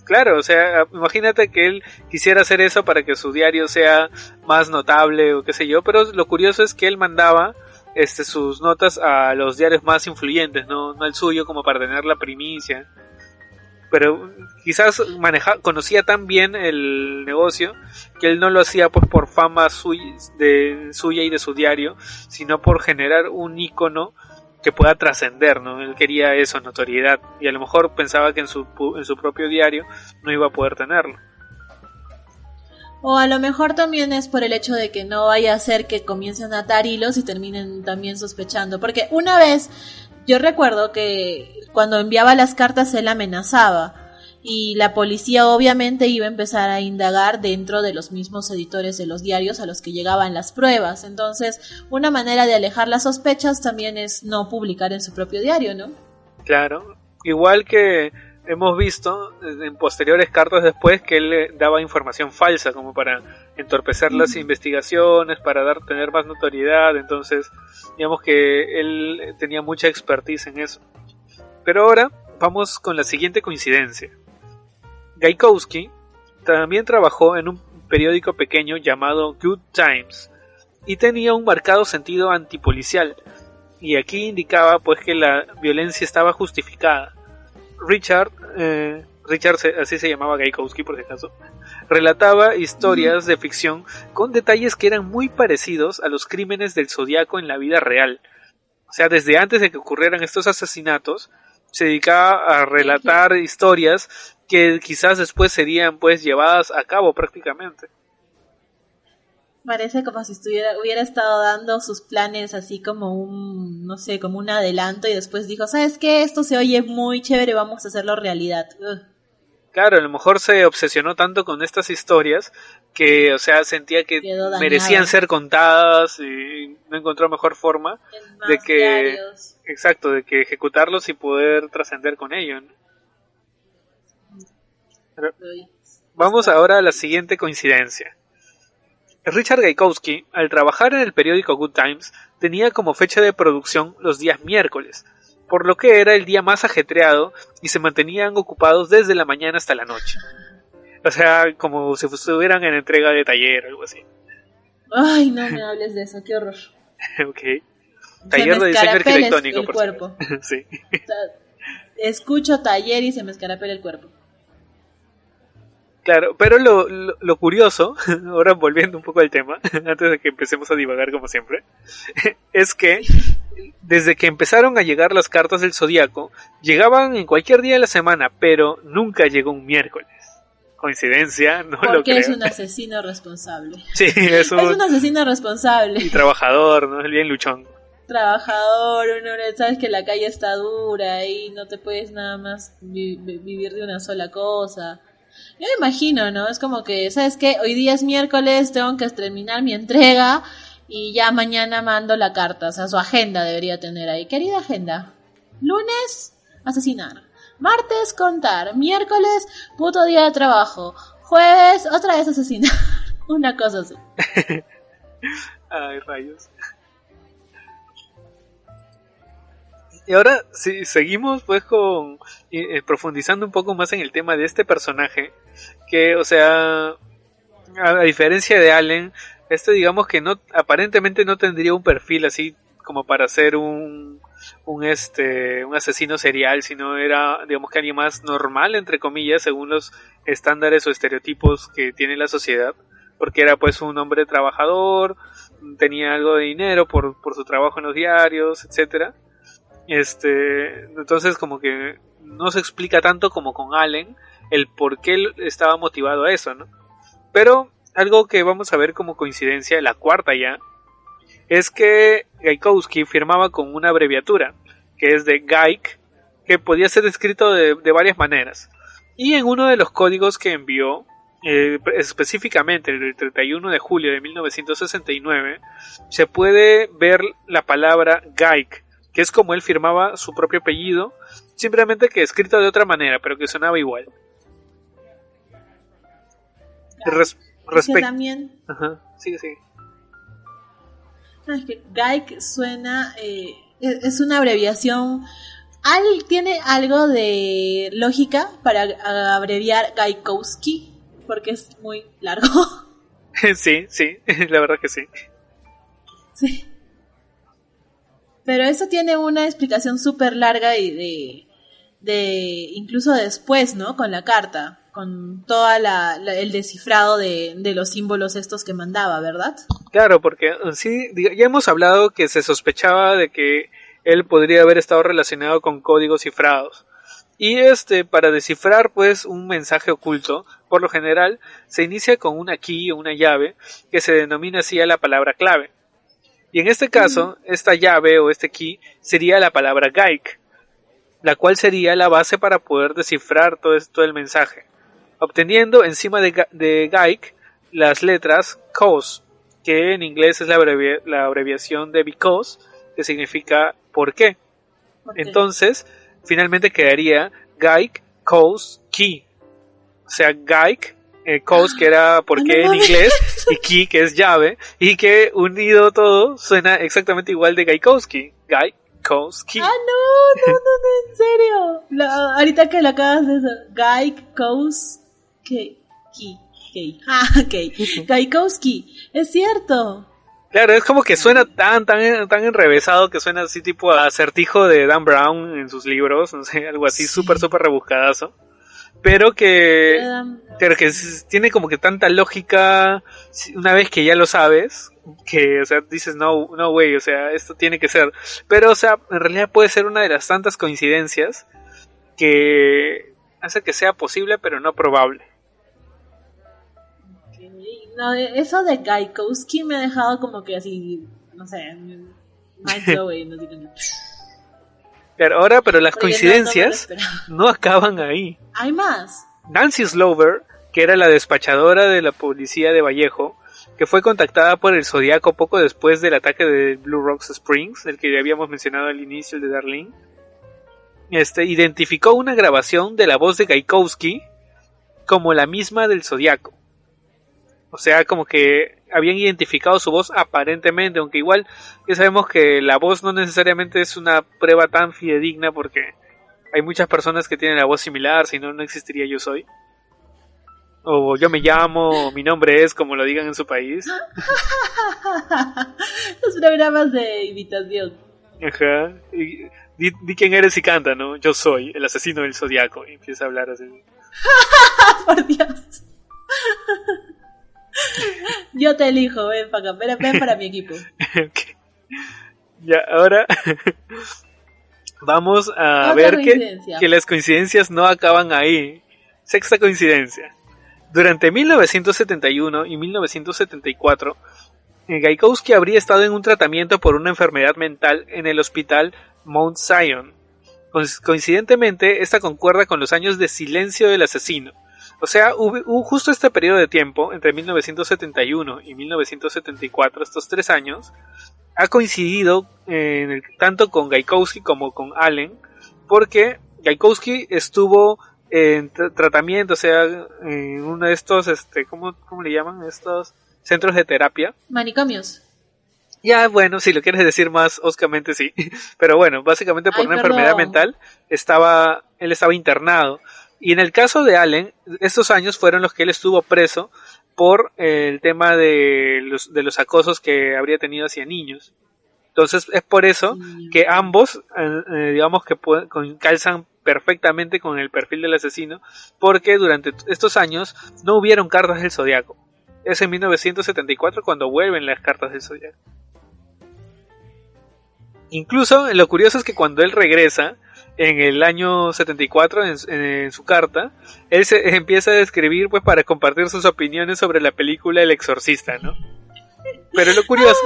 Speaker 1: Claro, o sea, imagínate que él quisiera hacer eso para que su diario sea más notable o qué sé yo, pero lo curioso es que él mandaba sus notas a los diarios más influyentes, no al suyo, como para tener la primicia. Pero quizás conocía tan bien el negocio que él no lo hacía pues por fama suya y de su diario, sino por generar un ícono que pueda trascender, ¿no? Él quería eso, notoriedad, y a lo mejor pensaba que en su propio diario no iba a poder tenerlo.
Speaker 2: O a lo mejor también es por el hecho de que no vaya a ser que comiencen a atar hilos y terminen también sospechando, porque una vez yo recuerdo que cuando enviaba las cartas él amenazaba, y la policía obviamente iba a empezar a indagar dentro de los mismos editores de los diarios a los que llegaban las pruebas. Entonces, una manera de alejar las sospechas también es no publicar en su propio diario, ¿no?
Speaker 1: Claro, igual que hemos visto en posteriores cartas después que él daba información falsa como para entorpecer las investigaciones, para tener más notoriedad. Entonces, digamos que él tenía mucha expertise en eso. Pero ahora vamos con la siguiente coincidencia. Gaikowski también trabajó en un periódico pequeño llamado Good Times y tenía un marcado sentido antipolicial, y aquí indicaba pues que la violencia estaba justificada. Richard, así se llamaba Gaikowski por si acaso, relataba historias de ficción con detalles que eran muy parecidos a los crímenes del Zodiaco en la vida real. O sea, desde antes de que ocurrieran estos asesinatos, se dedicaba a relatar historias que quizás después serían pues llevadas a cabo prácticamente.
Speaker 2: Parece como si hubiera estado dando sus planes así como no sé, como un adelanto, y después dijo, ¿sabes qué? Esto se oye muy chévere, vamos a hacerlo realidad.
Speaker 1: Claro, a lo mejor se obsesionó tanto con estas historias que, o sea, sentía que merecían ser contadas y no encontró mejor forma de que, diarios. Exacto, de que ejecutarlos y poder trascender con ello, ¿no? Pero, vamos ahora a la siguiente coincidencia. Richard Gaikowski, al trabajar en el periódico Good Times, tenía como fecha de producción los días miércoles, por lo que era el día más ajetreado y se mantenían ocupados desde la mañana hasta la noche. O sea, como si estuvieran en entrega de taller o algo así.
Speaker 2: Ay, no me hables de eso, qué horror.
Speaker 1: Ok. Taller de diseño arquitectónico.
Speaker 2: El cuerpo.
Speaker 1: Sí.
Speaker 2: O sea, escucho taller y se me escarapela el cuerpo.
Speaker 1: Claro, pero lo curioso, ahora volviendo un poco al tema, antes de que empecemos a divagar como siempre, es que desde que empezaron a llegar las cartas del Zodíaco, llegaban en cualquier día de la semana, pero nunca llegó un miércoles. ¿Coincidencia? No lo creo.
Speaker 2: Porque es un asesino responsable.
Speaker 1: Sí, es un
Speaker 2: asesino responsable.
Speaker 1: Y trabajador, ¿no? Es bien luchón.
Speaker 2: Trabajador, uno sabes que la calle está dura y no te puedes nada más vivir de una sola cosa. Yo me imagino, ¿no? Es como que, ¿sabes qué? Hoy día es miércoles, tengo que terminar mi entrega y ya mañana mando la carta. O sea, su agenda debería tener ahí. Querida agenda. Lunes, asesinar. Martes, contar. Miércoles, puto día de trabajo. Jueves, otra vez asesinar. Una cosa así.
Speaker 1: Ay, rayos. Y ahora sí, seguimos pues con profundizando un poco más en el tema de este personaje, que, o sea, a diferencia de Allen, digamos que no, aparentemente no tendría un perfil así como para ser un asesino serial, sino era, digamos, que alguien más normal, entre comillas, según los estándares o estereotipos que tiene la sociedad, porque era pues un hombre trabajador, tenía algo de dinero por su trabajo en los diarios, etcétera. Entonces como que no se explica tanto como con Allen el por qué él estaba motivado a eso, ¿no? Pero algo que vamos a ver como coincidencia, la cuarta ya, es que Gaikowski firmaba con una abreviatura, que es de Gaik, que podía ser escrito de varias maneras. Y en uno de los códigos que envió, específicamente el 31 de julio de 1969, se puede ver la palabra Gaik, que es como él firmaba su propio apellido, simplemente que escrito de otra manera, pero que sonaba igual.
Speaker 2: También...
Speaker 1: Ajá, sigue.
Speaker 2: Es que Gaik suena... es una abreviación... tiene algo de lógica para abreviar Gaikowski, porque es muy largo.
Speaker 1: Sí, la verdad que sí.
Speaker 2: Sí. Pero eso tiene una explicación súper larga y de incluso después, ¿no? Con la carta, con toda el descifrado de los símbolos estos que mandaba, ¿verdad?
Speaker 1: Claro, porque sí, ya hemos hablado que se sospechaba de que él podría haber estado relacionado con códigos cifrados. Y para descifrar pues un mensaje oculto, por lo general se inicia con una key o una llave que se denomina así a la palabra clave. Y en este caso, esta llave o este key sería la palabra Gaik, la cual sería la base para poder descifrar todo el mensaje, obteniendo encima de Gaik las letras cause, que en inglés es la abreviación de because, que significa ¿por qué? Entonces, finalmente quedaría Gaik cause key, o sea, Gaik cause, que era por qué en inglés, y key, que es llave, y que unido todo suena exactamente igual de Gaikowski, Gaikowski.
Speaker 2: Ah, no, en serio. Ahorita que lo acabas de decir, Gaikowski, es cierto.
Speaker 1: Claro, es como que suena tan enrevesado que suena así tipo a acertijo de Dan Brown en sus libros, no sé, algo así súper rebuscadazo. Pero que tiene como que tanta lógica una vez que ya lo sabes, que, o sea, dices, no way, o sea, esto tiene que ser. Pero, o sea, en realidad puede ser una de las tantas coincidencias que hace que sea posible, pero no probable.
Speaker 2: No, eso de Gaikowski me ha dejado como que así, no sé, mind blowing, no digo.
Speaker 1: Pero las coincidencias no acaban ahí.
Speaker 2: ¿Hay más?
Speaker 1: Nancy Slover, que era la despachadora de la policía de Vallejo, que fue contactada por el Zodiaco poco después del ataque de Blue Rocks Springs, el que habíamos mencionado al inicio, el de Darlene, identificó una grabación de la voz de Gaikowski como la misma del Zodiaco. O sea, como que habían identificado su voz aparentemente, aunque igual ya sabemos que la voz no necesariamente es una prueba tan fidedigna porque hay muchas personas que tienen la voz similar, si no, no existiría Yo Soy. O Yo Me Llamo, o Mi Nombre Es, como lo digan en su país.
Speaker 2: Los programas de imitación.
Speaker 1: Ajá. Di quién eres y canta, ¿no? Yo soy el asesino del Zodiaco. Y empieza a hablar así.
Speaker 2: Por Dios. Yo te elijo, ven para acá, ven para mi equipo.
Speaker 1: Okay. Ya, ahora vamos a ver que las coincidencias no acaban ahí. Sexta coincidencia. Durante 1971 y 1974, Gaikowski habría estado en un tratamiento por una enfermedad mental en el hospital Mount Zion. Coincidentemente, esta concuerda con los años de silencio del asesino. O sea, hubo justo este periodo de tiempo, entre 1971 y 1974, estos 3 años, ha coincidido tanto con Gaikowski como con Allen, porque Gaikowski estuvo en tratamiento, o sea, en uno de estos, ¿cómo le llaman? Estos centros de terapia.
Speaker 2: Manicomios.
Speaker 1: Ya, bueno, si lo quieres decir más oscamente, sí. Pero bueno, básicamente por una enfermedad mental, él estaba internado. Y en el caso de Allen, estos años fueron los que él estuvo preso por el tema de los acosos que habría tenido hacia niños. Entonces es por eso que ambos, digamos que calzan perfectamente con el perfil del asesino, porque durante estos años no hubieron cartas del Zodiaco. Es en 1974 cuando vuelven las cartas del Zodiaco. Incluso lo curioso es que cuando él regresa en el año 74 en su carta, él se empieza a escribir pues para compartir sus opiniones sobre la película El Exorcista, ¿no? Pero lo curioso,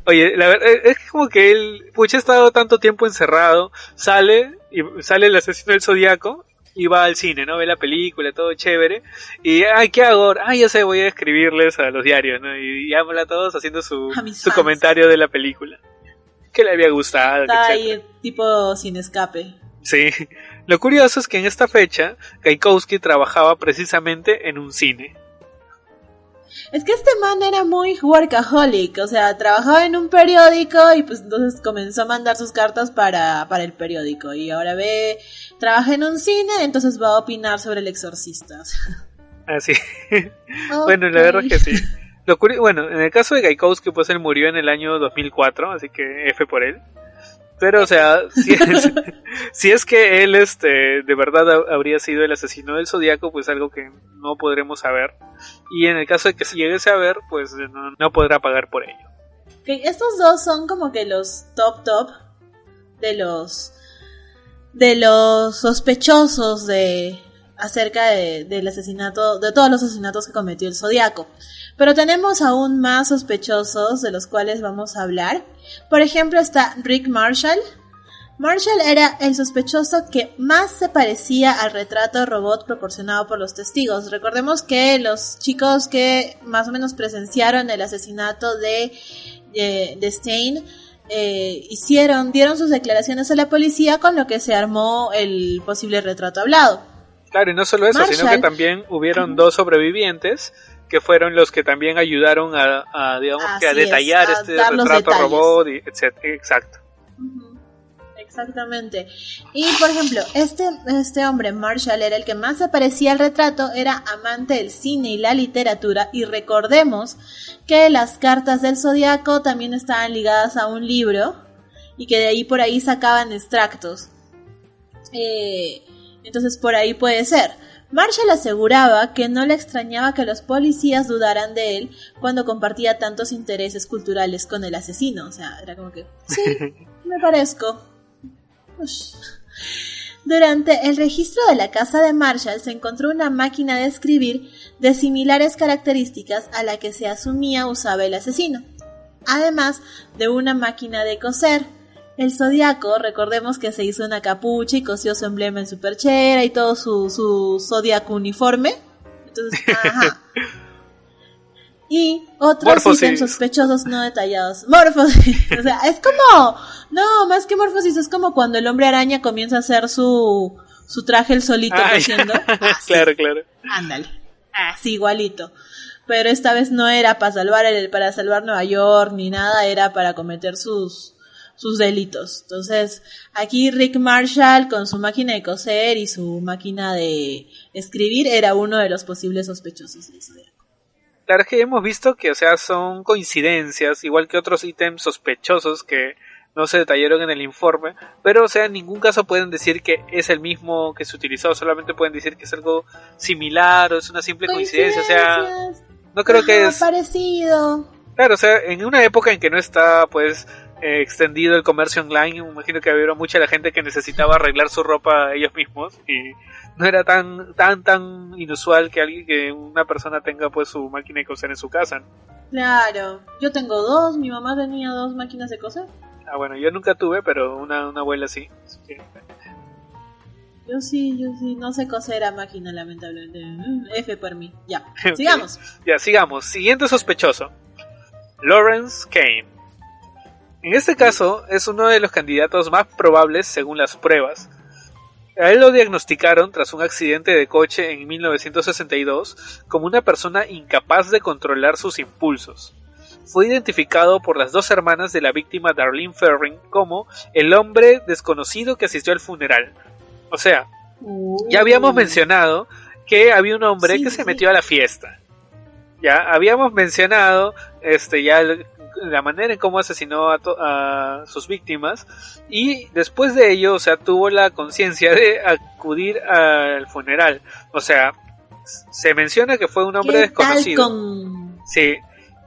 Speaker 1: oye, la verdad es como que él, ha estado tanto tiempo encerrado, sale el asesino del Zodiaco y va al cine, ¿no? Ve la película, todo chévere, y ¿qué hago? Ya sé, voy a escribirles a los diarios, ¿no? Y habla a todos haciendo su comentario de la película. Que le había gustado.
Speaker 2: Está ahí tipo sin escape.
Speaker 1: Sí. Lo curioso es que en esta fecha Gaikowski trabajaba precisamente en un cine.
Speaker 2: Es que este man era muy workaholic, o sea, trabajaba en un periódico y pues entonces comenzó a mandar sus cartas para el periódico. Y ahora trabaja en un cine, entonces va a opinar sobre El Exorcista.
Speaker 1: Así. Okay. Bueno, la verdad es que sí. Bueno, en el caso de Gaikowski, pues él murió en el año 2004, así que F por él. Pero, o sea, si es que él de verdad habría sido el asesino del Zodiaco, pues algo que no podremos saber. Y en el caso de que se llegue a saber, pues no podrá pagar por ello.
Speaker 2: Okay, estos dos son como que los top de los sospechosos acerca del asesinato, de todos los asesinatos que cometió el Zodiaco. Pero tenemos aún más sospechosos de los cuales vamos a hablar. Por ejemplo está Rick Marshall. Marshall era el sospechoso que más se parecía al retrato robot proporcionado por los testigos. Recordemos que los chicos que más o menos presenciaron el asesinato de Stein dieron sus declaraciones a la policía, con lo que se armó el posible retrato hablado.
Speaker 1: Claro, y no solo eso, sino que también hubieron 2 sobrevivientes que fueron los que también ayudaron a detallar este retrato robot, etc. Exacto.
Speaker 2: Exactamente. Y por ejemplo, este hombre, Marshall, era el que más se parecía al retrato, era amante del cine y la literatura, y recordemos que las cartas del zodiaco también estaban ligadas a un libro y que de ahí por ahí sacaban extractos. Entonces por ahí puede ser. Marshall aseguraba que no le extrañaba que los policías dudaran de él cuando compartía tantos intereses culturales con el asesino. O sea, era como que, sí, me parezco. Ush. Durante el registro de la casa de Marshall se encontró una máquina de escribir de similares características a la que se asumía usaba el asesino, además de una máquina de coser. El zodiaco, recordemos que se hizo una capucha y cosió su emblema en su perchera y todo su zodiaco uniforme. Entonces, ajá. Y otros ítems sospechosos no detallados. Morfosis. O sea, es como... No, más que morfosis, es como cuando el hombre araña comienza a hacer su traje el solito cosiendo.
Speaker 1: Claro.
Speaker 2: Ándale. Así, igualito. Pero esta vez no era para salvar Nueva York ni nada, era para cometer sus delitos. Entonces, aquí Rick Marshall con su máquina de coser y su máquina de escribir era uno de los posibles sospechosos de eso.
Speaker 1: Claro, es que hemos visto que, o sea, son coincidencias, igual que otros ítems sospechosos que no se detallaron en el informe, pero, o sea, en ningún caso pueden decir que es el mismo que se utilizó, solamente pueden decir que es algo similar o es una simple coincidencia, o sea, no creo que es
Speaker 2: parecido.
Speaker 1: Claro, o sea, en una época en que no está, pues, extendido el comercio online, me imagino que había mucha la gente que necesitaba arreglar su ropa ellos mismos y no era tan inusual que una persona tenga pues su máquina de coser en su casa.
Speaker 2: Claro, yo tengo 2, mi mamá tenía 2 máquinas de coser.
Speaker 1: Ah, bueno, yo nunca tuve, pero una abuela sí.
Speaker 2: Yo sí, no sé coser a máquina, lamentablemente. F por mí. Ya, okay. Sigamos.
Speaker 1: Ya, sigamos. Siguiente sospechoso. Lawrence Kane. En este caso, es uno de los candidatos más probables según las pruebas. A él lo diagnosticaron tras un accidente de coche en 1962 como una persona incapaz de controlar sus impulsos. Fue identificado por las 2 hermanas de la víctima Darlene Ferrin como el hombre desconocido que asistió al funeral. O sea, ya habíamos mencionado que había un hombre que se metió a la fiesta. Ya habíamos mencionado ya la manera en cómo asesinó a sus víctimas, y después de ello, o sea, tuvo la conciencia de acudir al funeral. O sea, se menciona que fue un hombre desconocido. Sí,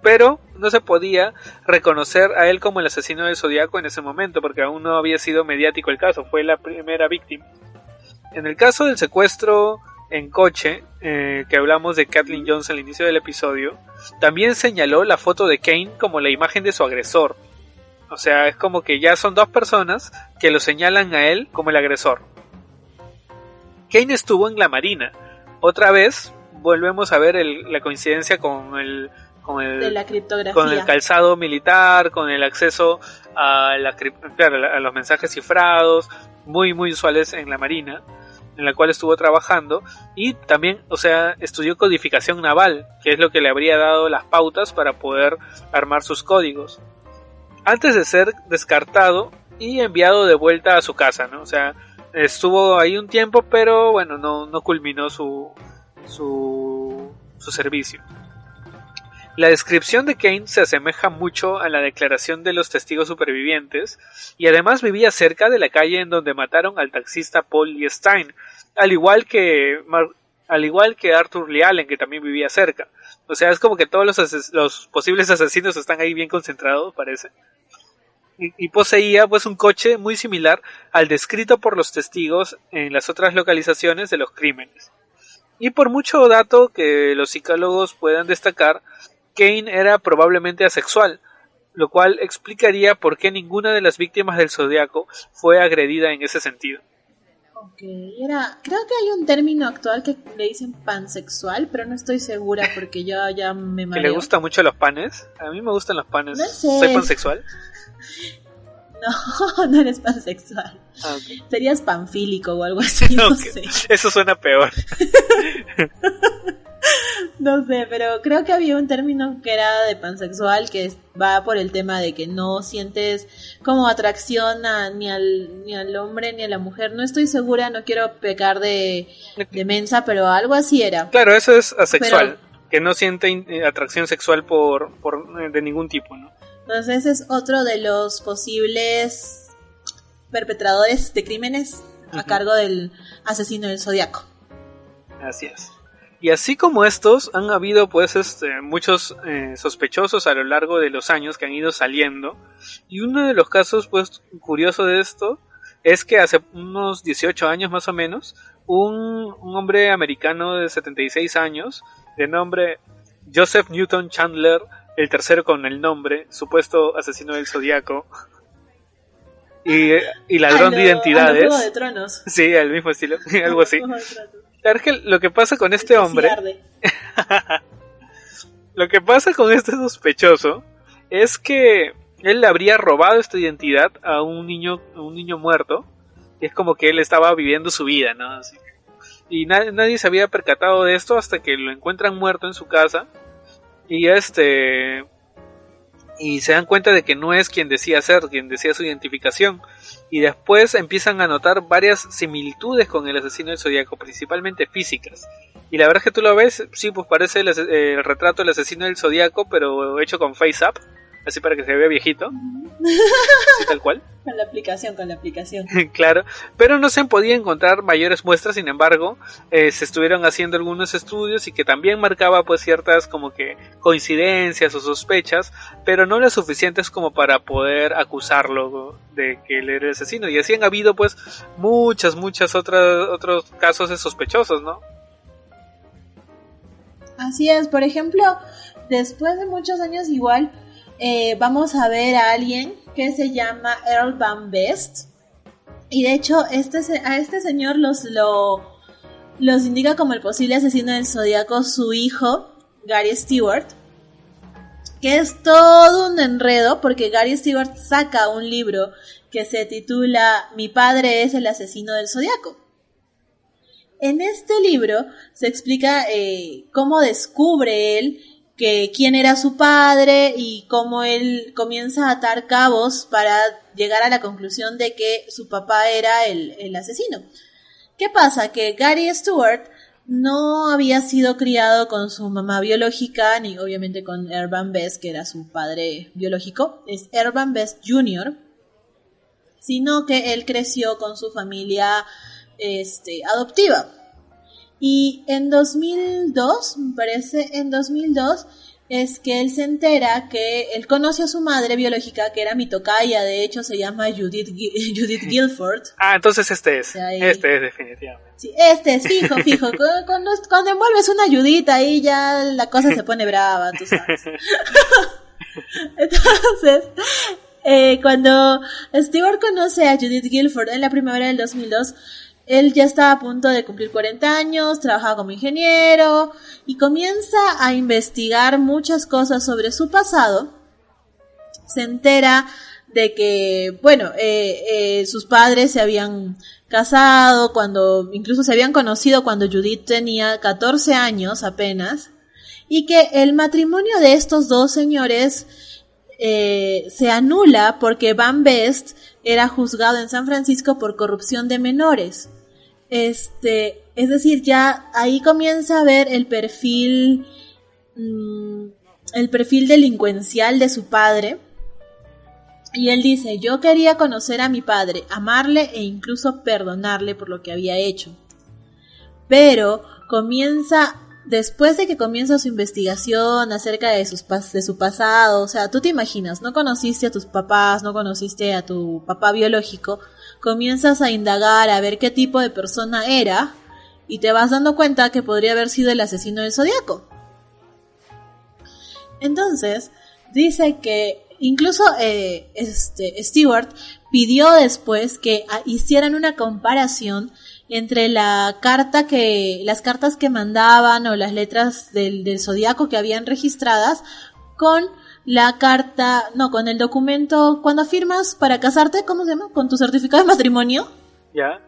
Speaker 1: pero no se podía reconocer a él como el asesino del Zodiaco en ese momento, porque aún no había sido mediático el caso, fue la primera víctima. En el caso del secuestro en coche, que hablamos de Kathleen Jones al inicio del episodio, también señaló la foto de Kane como la imagen de su agresor. O sea, es como que ya son 2 personas que lo señalan a él como el agresor. Kane estuvo en la Marina. Otra vez volvemos a ver la coincidencia
Speaker 2: de la criptografía,
Speaker 1: con el calzado militar, con el acceso a los mensajes cifrados, muy usuales en la Marina, en la cual estuvo trabajando, y también, o sea, estudió codificación naval, que es lo que le habría dado las pautas para poder armar sus códigos, antes de ser descartado y enviado de vuelta a su casa, ¿no? O sea, estuvo ahí un tiempo, pero bueno, no culminó su servicio. La descripción de Kane se asemeja mucho a la declaración de los testigos supervivientes, y además vivía cerca de la calle en donde mataron al taxista Paul Lee Stein, al igual que Arthur Lee Allen, que también vivía cerca. O sea, es como que todos los posibles asesinos están ahí bien concentrados, parece. Y poseía pues un coche muy similar al descrito por los testigos en las otras localizaciones de los crímenes. Y por mucho dato que los psicólogos puedan destacar, Kane era probablemente asexual, lo cual explicaría por qué ninguna de las víctimas del Zodiaco fue agredida en ese sentido.
Speaker 2: Creo que hay un término actual que le dicen pansexual, pero no estoy segura porque yo ya me mareo.
Speaker 1: ¿Que le gustan mucho los panes? A mí me gustan los panes.
Speaker 2: No sé.
Speaker 1: ¿Soy pansexual?
Speaker 2: No eres pansexual.
Speaker 1: Okay.
Speaker 2: Serías panfílico o algo así, no sé.
Speaker 1: Eso suena peor.
Speaker 2: No sé, pero creo que había un término que era de pansexual que va por el tema de que no sientes como atracción ni al hombre ni a la mujer. No estoy segura, no quiero pecar de mensa, pero algo así era.
Speaker 1: Claro, eso es asexual, que no siente atracción sexual por de ningún tipo, ¿no?
Speaker 2: Entonces ese es otro de los posibles perpetradores de crímenes a cargo del asesino del Zodiaco.
Speaker 1: Así es. Y así como estos, han habido pues muchos sospechosos a lo largo de los años que han ido saliendo. Y uno de los casos pues curioso de esto es que hace unos 18 años más o menos, un hombre americano de 76 años, de nombre Joseph Newton Chandler, el tercero con el nombre, supuesto asesino del Zodiaco y ladrón de identidades.
Speaker 2: Juego de Tronos.
Speaker 1: Sí, al mismo estilo, algo así. Claro, es que lo que pasa con este hombre, lo que pasa con este sospechoso es que él le habría robado esta identidad a un niño muerto, y es como que él estaba viviendo su vida, ¿no? Así, y nadie se había percatado de esto hasta que lo encuentran muerto en su casa y y se dan cuenta de que no es quien decía ser, quien decía su identificación. Y después empiezan a notar varias similitudes con el asesino del Zodiaco, principalmente físicas. Y la verdad es que tú lo ves, sí, pues parece el retrato del asesino del Zodiaco, pero hecho con Face Up, así para que se vea viejito. Sí, tal cual.
Speaker 2: Con la aplicación.
Speaker 1: Claro, pero no se han podido encontrar mayores muestras, sin embargo, se estuvieron haciendo algunos estudios y que también marcaba pues ciertas como que coincidencias o sospechas, pero no las suficientes como para poder acusarlo de que él era el asesino. Y así han habido pues muchos otros casos de sospechosos, ¿no?
Speaker 2: Así es, por ejemplo, después de muchos años igual, vamos a ver a alguien que se llama Earl Van Best, y de hecho a este señor los indica como el posible asesino del Zodiaco su hijo, Gary Stewart, que es todo un enredo porque Gary Stewart saca un libro que se titula Mi padre es el asesino del Zodiaco. En este libro se explica cómo descubre él quién era su padre y cómo él comienza a atar cabos para llegar a la conclusión de que su papá era el asesino. ¿Qué pasa? Que Gary Stewart no había sido criado con su mamá biológica, ni obviamente con Earl Van Best, que era su padre biológico, es Earl Van Best Jr., sino que él creció con su familia adoptiva. Y en 2002, me parece, es que él se entera que él conoce a su madre biológica, que era mi tocaya, de hecho se llama Judith Guilford.
Speaker 1: Ah, entonces este es definitivamente.
Speaker 2: Sí, este es fijo. Cuando envuelves una ayudita ahí ya la cosa se pone brava, tú sabes. Entonces, cuando Stewart conoce a Judith Guilford en la primavera del 2002, él ya estaba a punto de cumplir 40 años, trabajaba como ingeniero y comienza a investigar muchas cosas sobre su pasado. Se entera de que, sus padres se habían casado incluso se habían conocido cuando Judith tenía 14 años apenas, y que el matrimonio de estos dos señores se anula porque Van Best era juzgado en San Francisco por corrupción de menores. Es decir, ya ahí comienza a ver el perfil delincuencial de su padre. Y él dice, yo quería conocer a mi padre, amarle e incluso perdonarle por lo que había hecho. Pero después de que comienza su investigación acerca de su pasado, o sea, tú te imaginas, no conociste a tus papás, no conociste a tu papá biológico, comienzas a indagar a ver qué tipo de persona era y te vas dando cuenta que podría haber sido el asesino del Zodiaco. Entonces, dice que incluso Stewart pidió después que hicieran una comparación entre las cartas que mandaban o las letras del Zodiaco que habían registradas con con el documento cuando firmas para casarte, ¿cómo se llama? Con tu certificado de matrimonio.
Speaker 1: Ya.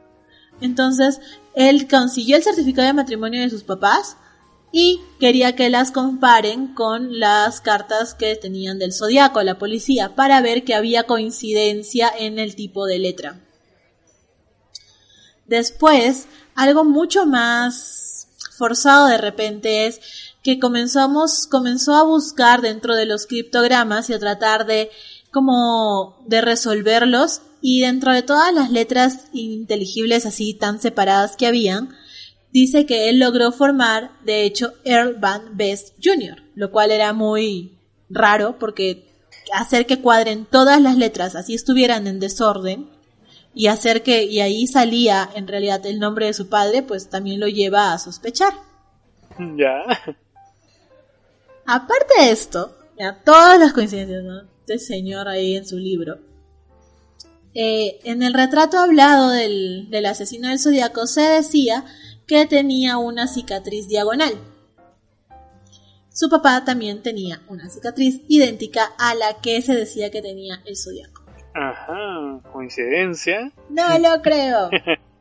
Speaker 2: Entonces, él consiguió el certificado de matrimonio de sus papás y quería que las comparen con las cartas que tenían del zodiaco, la policía, para ver que había coincidencia en el tipo de letra. Después, algo mucho más forzado de repente es que comenzó a buscar dentro de los criptogramas y a tratar de resolverlos, y dentro de todas las letras ininteligibles así tan separadas que habían, dice que él logró formar, de hecho, Earl Van Best Jr., lo cual era muy raro porque hacer que cuadren todas las letras así estuvieran en desorden y ahí salía en realidad el nombre de su padre, pues también lo lleva a sospechar.
Speaker 1: Ya.
Speaker 2: Aparte de esto, ya todas las coincidencias, ¿no? Este señor ahí en su libro. En el retrato hablado del asesino del zodiaco se decía que tenía una cicatriz diagonal. Su papá también tenía una cicatriz idéntica a la que se decía que tenía el zodiaco.
Speaker 1: Ajá, ¿coincidencia?
Speaker 2: No lo creo.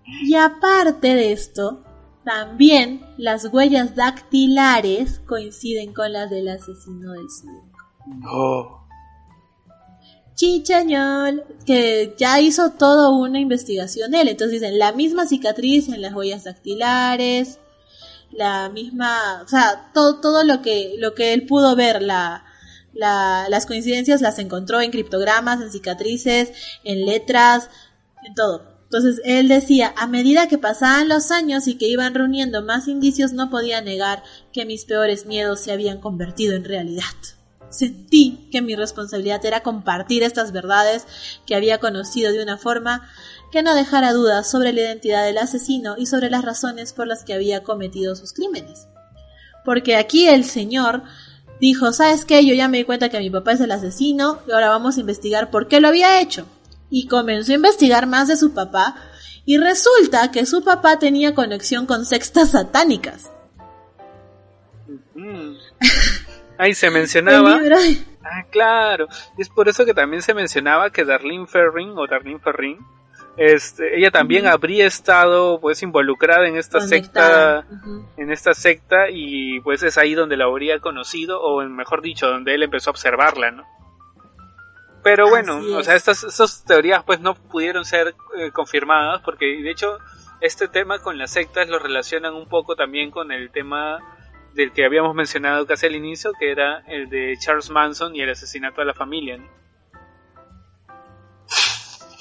Speaker 2: Y aparte de esto, también las huellas dactilares coinciden con las del asesino del zodiaco.
Speaker 1: Oh.
Speaker 2: Chichañol, que ya hizo toda una investigación él. Entonces dicen, la misma cicatriz en las huellas dactilares, la misma, o sea, todo lo que él pudo ver, las coincidencias las encontró en criptogramas, en cicatrices, en letras, en todo. Entonces él decía, a medida que pasaban los años y que iban reuniendo más indicios, no podía negar que mis peores miedos se habían convertido en realidad. Sentí que mi responsabilidad era compartir estas verdades que había conocido de una forma que no dejara dudas sobre la identidad del asesino y sobre las razones por las que había cometido sus crímenes. Porque aquí el señor dijo, ¿sabes qué? Yo ya me di cuenta que mi papá es el asesino y ahora vamos a investigar por qué lo había hecho. Y comenzó a investigar más de su papá y resulta que su papá tenía conexión con sectas satánicas.
Speaker 1: Ahí se mencionaba. Ah, claro. Y es por eso que también se mencionaba que Darlene Ferrin, ella también habría estado pues involucrada en esta secta, y pues es ahí donde la habría conocido, o mejor dicho, donde él empezó a observarla, ¿no? Pero bueno, o sea, estas teorías pues no pudieron ser confirmadas, porque de hecho este tema con las sectas lo relacionan un poco también con el tema del que habíamos mencionado casi al inicio, que era el de Charles Manson y el asesinato de la familia, ¿no?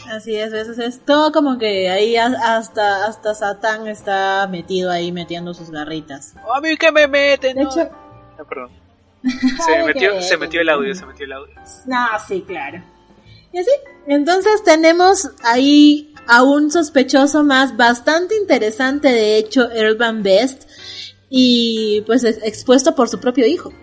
Speaker 2: Así es, veces es todo como que ahí hasta Satán está metido ahí metiendo sus garritas.
Speaker 1: ¡A mí que me meten!
Speaker 2: De hecho...
Speaker 1: No, perdón. Se metió el audio.
Speaker 2: No, sí, claro. Y así, entonces tenemos ahí a un sospechoso más bastante interesante, de hecho, Earl Van Best, y pues expuesto por su propio hijo.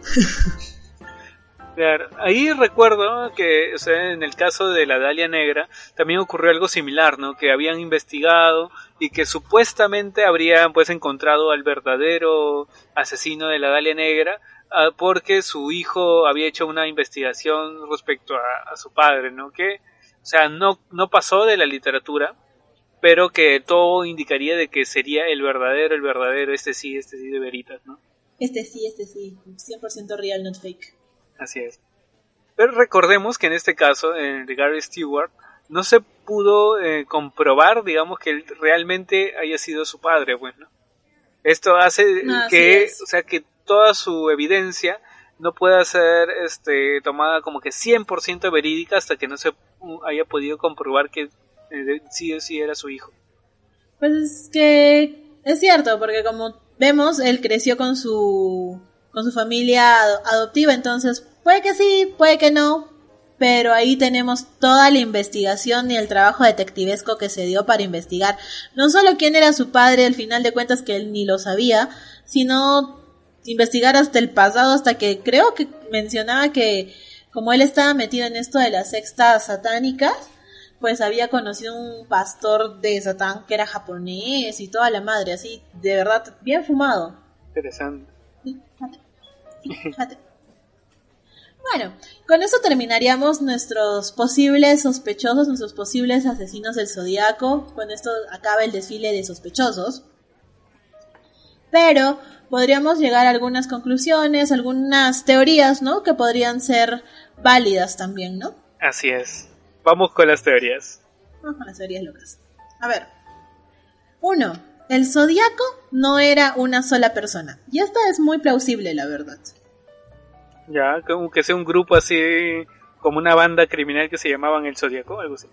Speaker 1: Claro, ahí recuerdo que, o sea, en el caso de la Dalia Negra también ocurrió algo similar, ¿no? Que habían investigado y que supuestamente habrían pues encontrado al verdadero asesino de la Dalia Negra, porque su hijo había hecho una investigación respecto a su padre, ¿no? Que, o sea, no pasó de la literatura, pero que todo indicaría de que sería el verdadero, este sí de veritas, ¿no?
Speaker 2: Este sí, 100% real, not fake.
Speaker 1: Así es. Pero recordemos que en este caso, en el de Gary Stewart, no se pudo comprobar, digamos, que él realmente haya sido su padre, pues, ¿no? Esto hace que toda su evidencia no pueda ser tomada como que 100% verídica hasta que no se haya podido comprobar que sí o sí era su hijo.
Speaker 2: Pues es que es cierto, porque como vemos, él creció con su familia adoptiva, entonces puede que sí, puede que no, pero ahí tenemos toda la investigación y el trabajo detectivesco que se dio para investigar no solo quién era su padre, al final de cuentas que él ni lo sabía, sino investigar hasta el pasado, hasta que creo que mencionaba que como él estaba metido en esto de las sectas satánicas, pues había conocido un pastor de Satán que era japonés y toda la madre, así, de verdad, bien fumado.
Speaker 1: Interesante.
Speaker 2: Fíjate. Bueno, con eso terminaríamos nuestros posibles sospechosos, nuestros posibles asesinos del zodiaco. Con esto acaba el desfile de sospechosos. pero podríamos llegar a algunas conclusiones, algunas teorías, ¿no? Que podrían ser válidas también, ¿no?
Speaker 1: Así es. Vamos con las teorías.
Speaker 2: Vamos con las teorías locas. A ver. 1. El Zodíaco no era una sola persona. Y esta es muy plausible, la verdad.
Speaker 1: Ya, como que sea un grupo así, como una banda criminal que se llamaban el Zodíaco, algo así.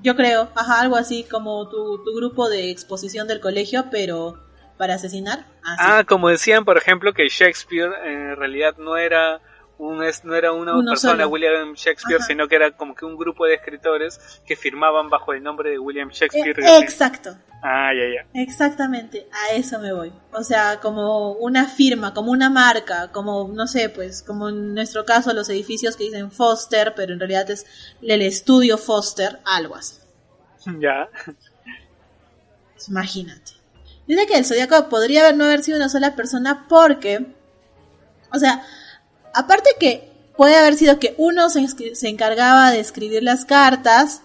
Speaker 2: Yo creo, algo así como tu grupo de exposición del colegio, pero para asesinar.
Speaker 1: Así. Como decían, por ejemplo, que Shakespeare en realidad no era una persona, solo. William Shakespeare, sino que era como que un grupo de escritores que firmaban bajo el nombre de William Shakespeare.
Speaker 2: Exacto.
Speaker 1: Ya.
Speaker 2: Exactamente, a eso me voy. O sea, como una firma, como una marca, como, no sé, pues, como en nuestro caso los edificios que dicen Foster, pero en realidad es el estudio Foster, algo así.
Speaker 1: Ya.
Speaker 2: Imagínate. Dice que el Zodíaco podría no haber sido una sola persona porque, o sea, aparte que puede haber sido que uno se encargaba de escribir las cartas,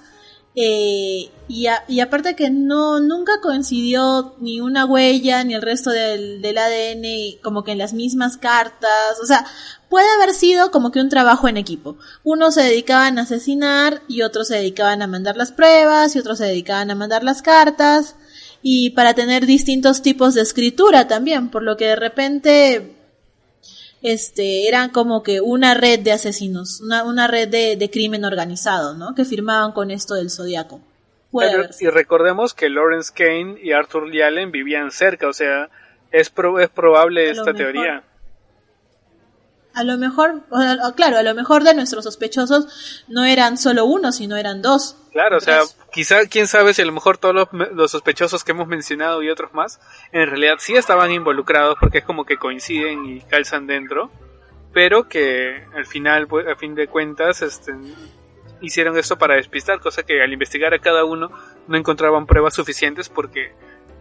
Speaker 2: y aparte que nunca coincidió ni una huella ni el resto del ADN como que en las mismas cartas, o sea, puede haber sido como que un trabajo en equipo. Unos se dedicaban a asesinar y otros se dedicaban a mandar las pruebas y otros se dedicaban a mandar las cartas, y para tener distintos tipos de escritura también, por lo que de repente eran como que una red de asesinos, una red de crimen organizado, ¿no? Que firmaban con esto del Zodíaco.
Speaker 1: Y recordemos que Lawrence Kane y Arthur Lee Allen vivían cerca, o sea, es probable esta teoría.
Speaker 2: A lo mejor, claro, a lo mejor de nuestros sospechosos no eran solo uno, sino eran dos.
Speaker 1: Claro, o sea, quizá, quién sabe si a lo mejor todos los sospechosos que hemos mencionado y otros más, en realidad sí estaban involucrados porque es como que coinciden y calzan dentro, pero que al final, pues, a fin de cuentas, hicieron esto para despistar, cosa que al investigar a cada uno no encontraban pruebas suficientes porque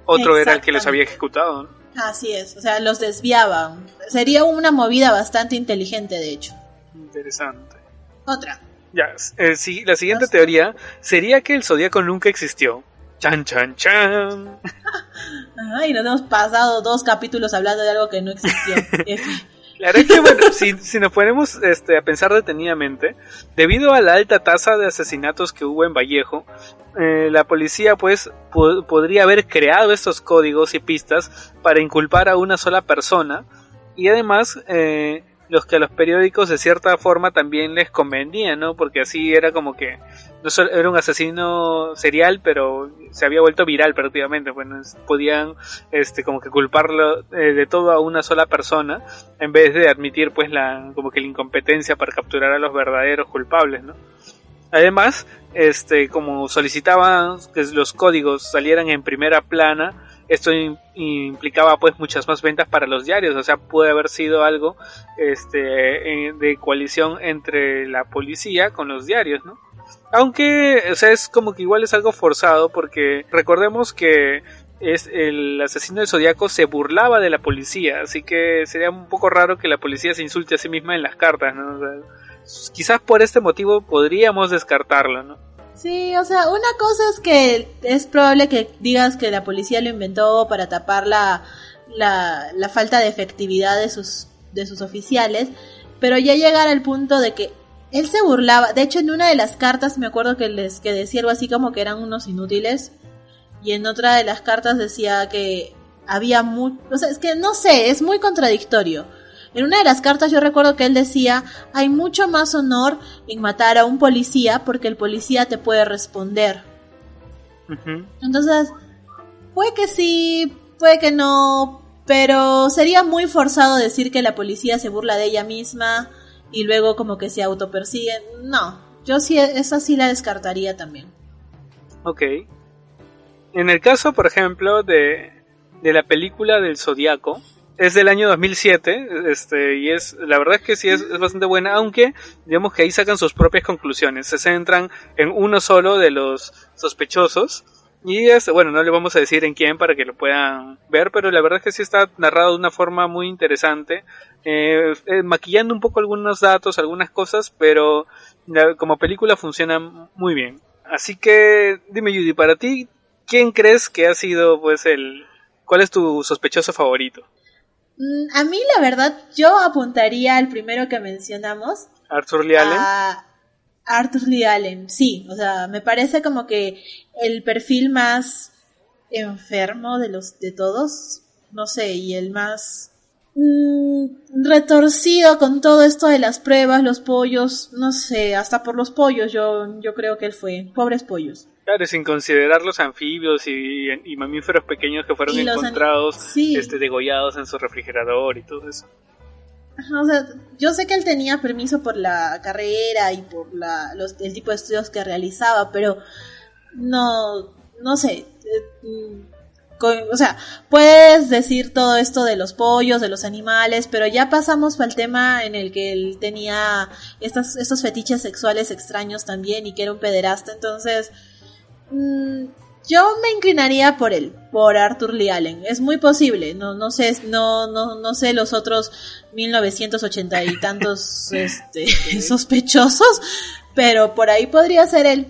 Speaker 1: otro era el que los había ejecutado, ¿no?
Speaker 2: Así es, o sea, los desviaban. Sería una movida bastante inteligente, de hecho.
Speaker 1: Interesante.
Speaker 2: Otra.
Speaker 1: Ya, sí, la siguiente teoría sería que el Zodíaco nunca existió. ¡Chan, chan, chan!
Speaker 2: Ay, nos hemos pasado 2 capítulos hablando de algo que no existió.
Speaker 1: La verdad es que, bueno, si nos ponemos a pensar detenidamente, debido a la alta tasa de asesinatos que hubo en Vallejo, la policía pues podría haber creado estos códigos y pistas para inculpar a una sola persona, y además los que a los periódicos de cierta forma también les convenía, ¿no? Porque así era como que no solo era un asesino serial, pero se había vuelto viral prácticamente, bueno, podían como que culparlo de todo a una sola persona en vez de admitir pues como que la incompetencia para capturar a los verdaderos culpables, ¿no? Además, como solicitaban que los códigos salieran en primera plana, esto implicaba pues muchas más ventas para los diarios, o sea, puede haber sido algo de coalición entre la policía con los diarios, ¿no? Aunque, o sea, es como que igual es algo forzado, porque recordemos que el asesino del Zodíaco se burlaba de la policía, así que sería un poco raro que la policía se insulte a sí misma en las cartas, ¿no? O sea, quizás por este motivo podríamos descartarlo, ¿no?
Speaker 2: Sí, o sea, una cosa es que es probable que digas que la policía lo inventó para tapar la falta de efectividad de sus oficiales, pero ya llegar al punto de que él se burlaba. De hecho, en una de las cartas me acuerdo que decía algo así como que eran unos inútiles, y en otra de las cartas decía que había o sea, es que no sé, es muy contradictorio. En una de las cartas yo recuerdo que él decía, hay mucho más honor en matar a un policía porque el policía te puede responder. Uh-huh. Entonces, puede que sí, puede que no, pero sería muy forzado decir que la policía se burla de ella misma y luego como que se autopersiguen. No, yo sí, esa sí la descartaría también.
Speaker 1: Ok. En el caso, por ejemplo, de la película del Zodíaco, es del año 2007, y la verdad es que sí es bastante buena, aunque digamos que ahí sacan sus propias conclusiones, se centran en uno solo de los sospechosos, y bueno, no le vamos a decir en quién para que lo puedan ver, pero la verdad es que sí está narrado de una forma muy interesante, maquillando un poco algunos datos, algunas cosas, pero como película funciona muy bien. Así que, dime Judy, para ti, ¿quién crees que ha sido pues el ¿Cuál es tu sospechoso favorito?
Speaker 2: A mí, la verdad, yo apuntaría al primero que mencionamos.
Speaker 1: ¿Arthur Lee Allen?
Speaker 2: A Arthur Lee Allen, sí. O sea, me parece como que el perfil más enfermo de todos. No sé, y el más retorcido con todo esto de las pruebas, los pollos. No sé, hasta por los pollos yo creo que él fue. Pobres pollos.
Speaker 1: Claro, sin considerar los anfibios y mamíferos pequeños que fueron encontrados
Speaker 2: sí.
Speaker 1: degollados en su refrigerador y todo eso.
Speaker 2: O sea, yo sé que él tenía permiso por la carrera y por el tipo de estudios que realizaba, pero no sé. O sea, puedes decir todo esto de los pollos, de los animales, pero ya pasamos al tema en el que él tenía estos fetiches sexuales extraños también y que era un pederasta, entonces yo me inclinaría por él, por Arthur Lee Allen. Es muy posible, no sé los otros 1980 y tantos sospechosos, pero por ahí podría ser él.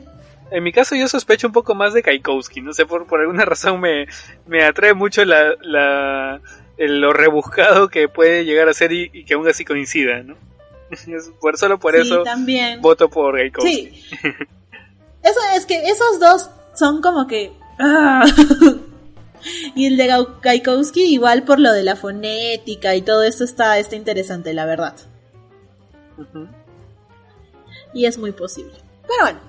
Speaker 1: En mi caso yo sospecho un poco más de Kaikowski, no sé, por alguna razón me atrae mucho lo rebuscado que puede llegar a ser y que aún así coincida, ¿no? Solo por eso
Speaker 2: también
Speaker 1: voto por Kaikowski.
Speaker 2: Sí. Eso es que esos dos son como que y el de Kaikowski igual por lo de la fonética y todo esto está interesante, la verdad. Uh-huh. Y es muy posible. Pero bueno,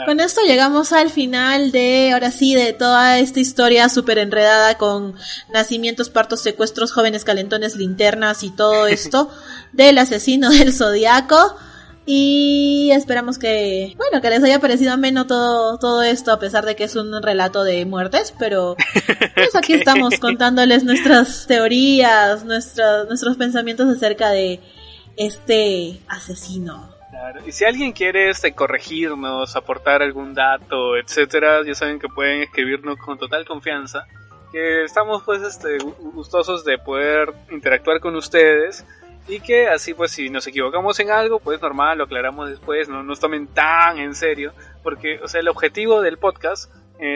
Speaker 2: con esto llegamos al final ahora sí, de toda esta historia súper enredada con nacimientos, partos, secuestros, jóvenes calentones, linternas y todo esto del asesino del Zodiaco. Y esperamos que les haya parecido ameno todo esto, a pesar de que es un relato de muertes, pero pues aquí estamos contándoles nuestras teorías, nuestros pensamientos acerca de este asesino.
Speaker 1: Claro. Y si alguien quiere corregirnos, aportar algún dato, etcétera, ya saben que pueden escribirnos con total confianza, que estamos pues gustosos de poder interactuar con ustedes. Y que así pues si nos equivocamos en algo, pues normal, lo aclaramos después, no nos tomen tan en serio, porque o sea, el objetivo del podcast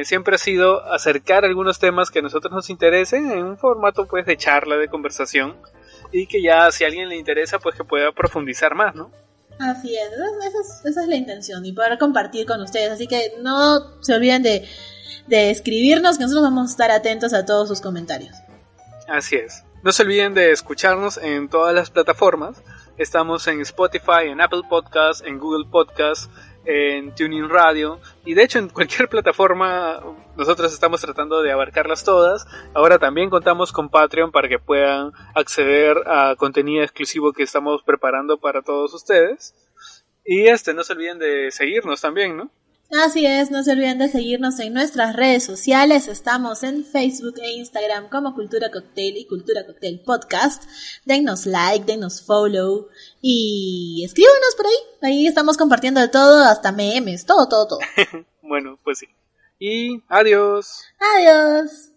Speaker 1: siempre ha sido acercar algunos temas que a nosotros nos interesen en un formato pues de charla, de conversación, y que ya si a alguien le interesa pues que pueda profundizar más, ¿no?
Speaker 2: Así es, esa es la intención, y poder compartir con ustedes, así que no se olviden de escribirnos, que nosotros vamos a estar atentos a todos sus comentarios.
Speaker 1: Así es. No se olviden de escucharnos en todas las plataformas. Estamos en Spotify, en Apple Podcasts, en Google Podcasts, en TuneIn Radio. Y de hecho en cualquier plataforma nosotros estamos tratando de abarcarlas todas. Ahora también contamos con Patreon para que puedan acceder a contenido exclusivo que estamos preparando para todos ustedes. Y no se olviden de seguirnos también, ¿no?
Speaker 2: Así es, no se olviden de seguirnos en nuestras redes sociales. Estamos en Facebook e Instagram como Cultura Cocktail y Cultura Cocktail Podcast. Dennos like, dennos follow y escríbanos por ahí. Ahí estamos compartiendo de todo, hasta memes, todo.
Speaker 1: Bueno, pues sí. Y adiós.
Speaker 2: Adiós.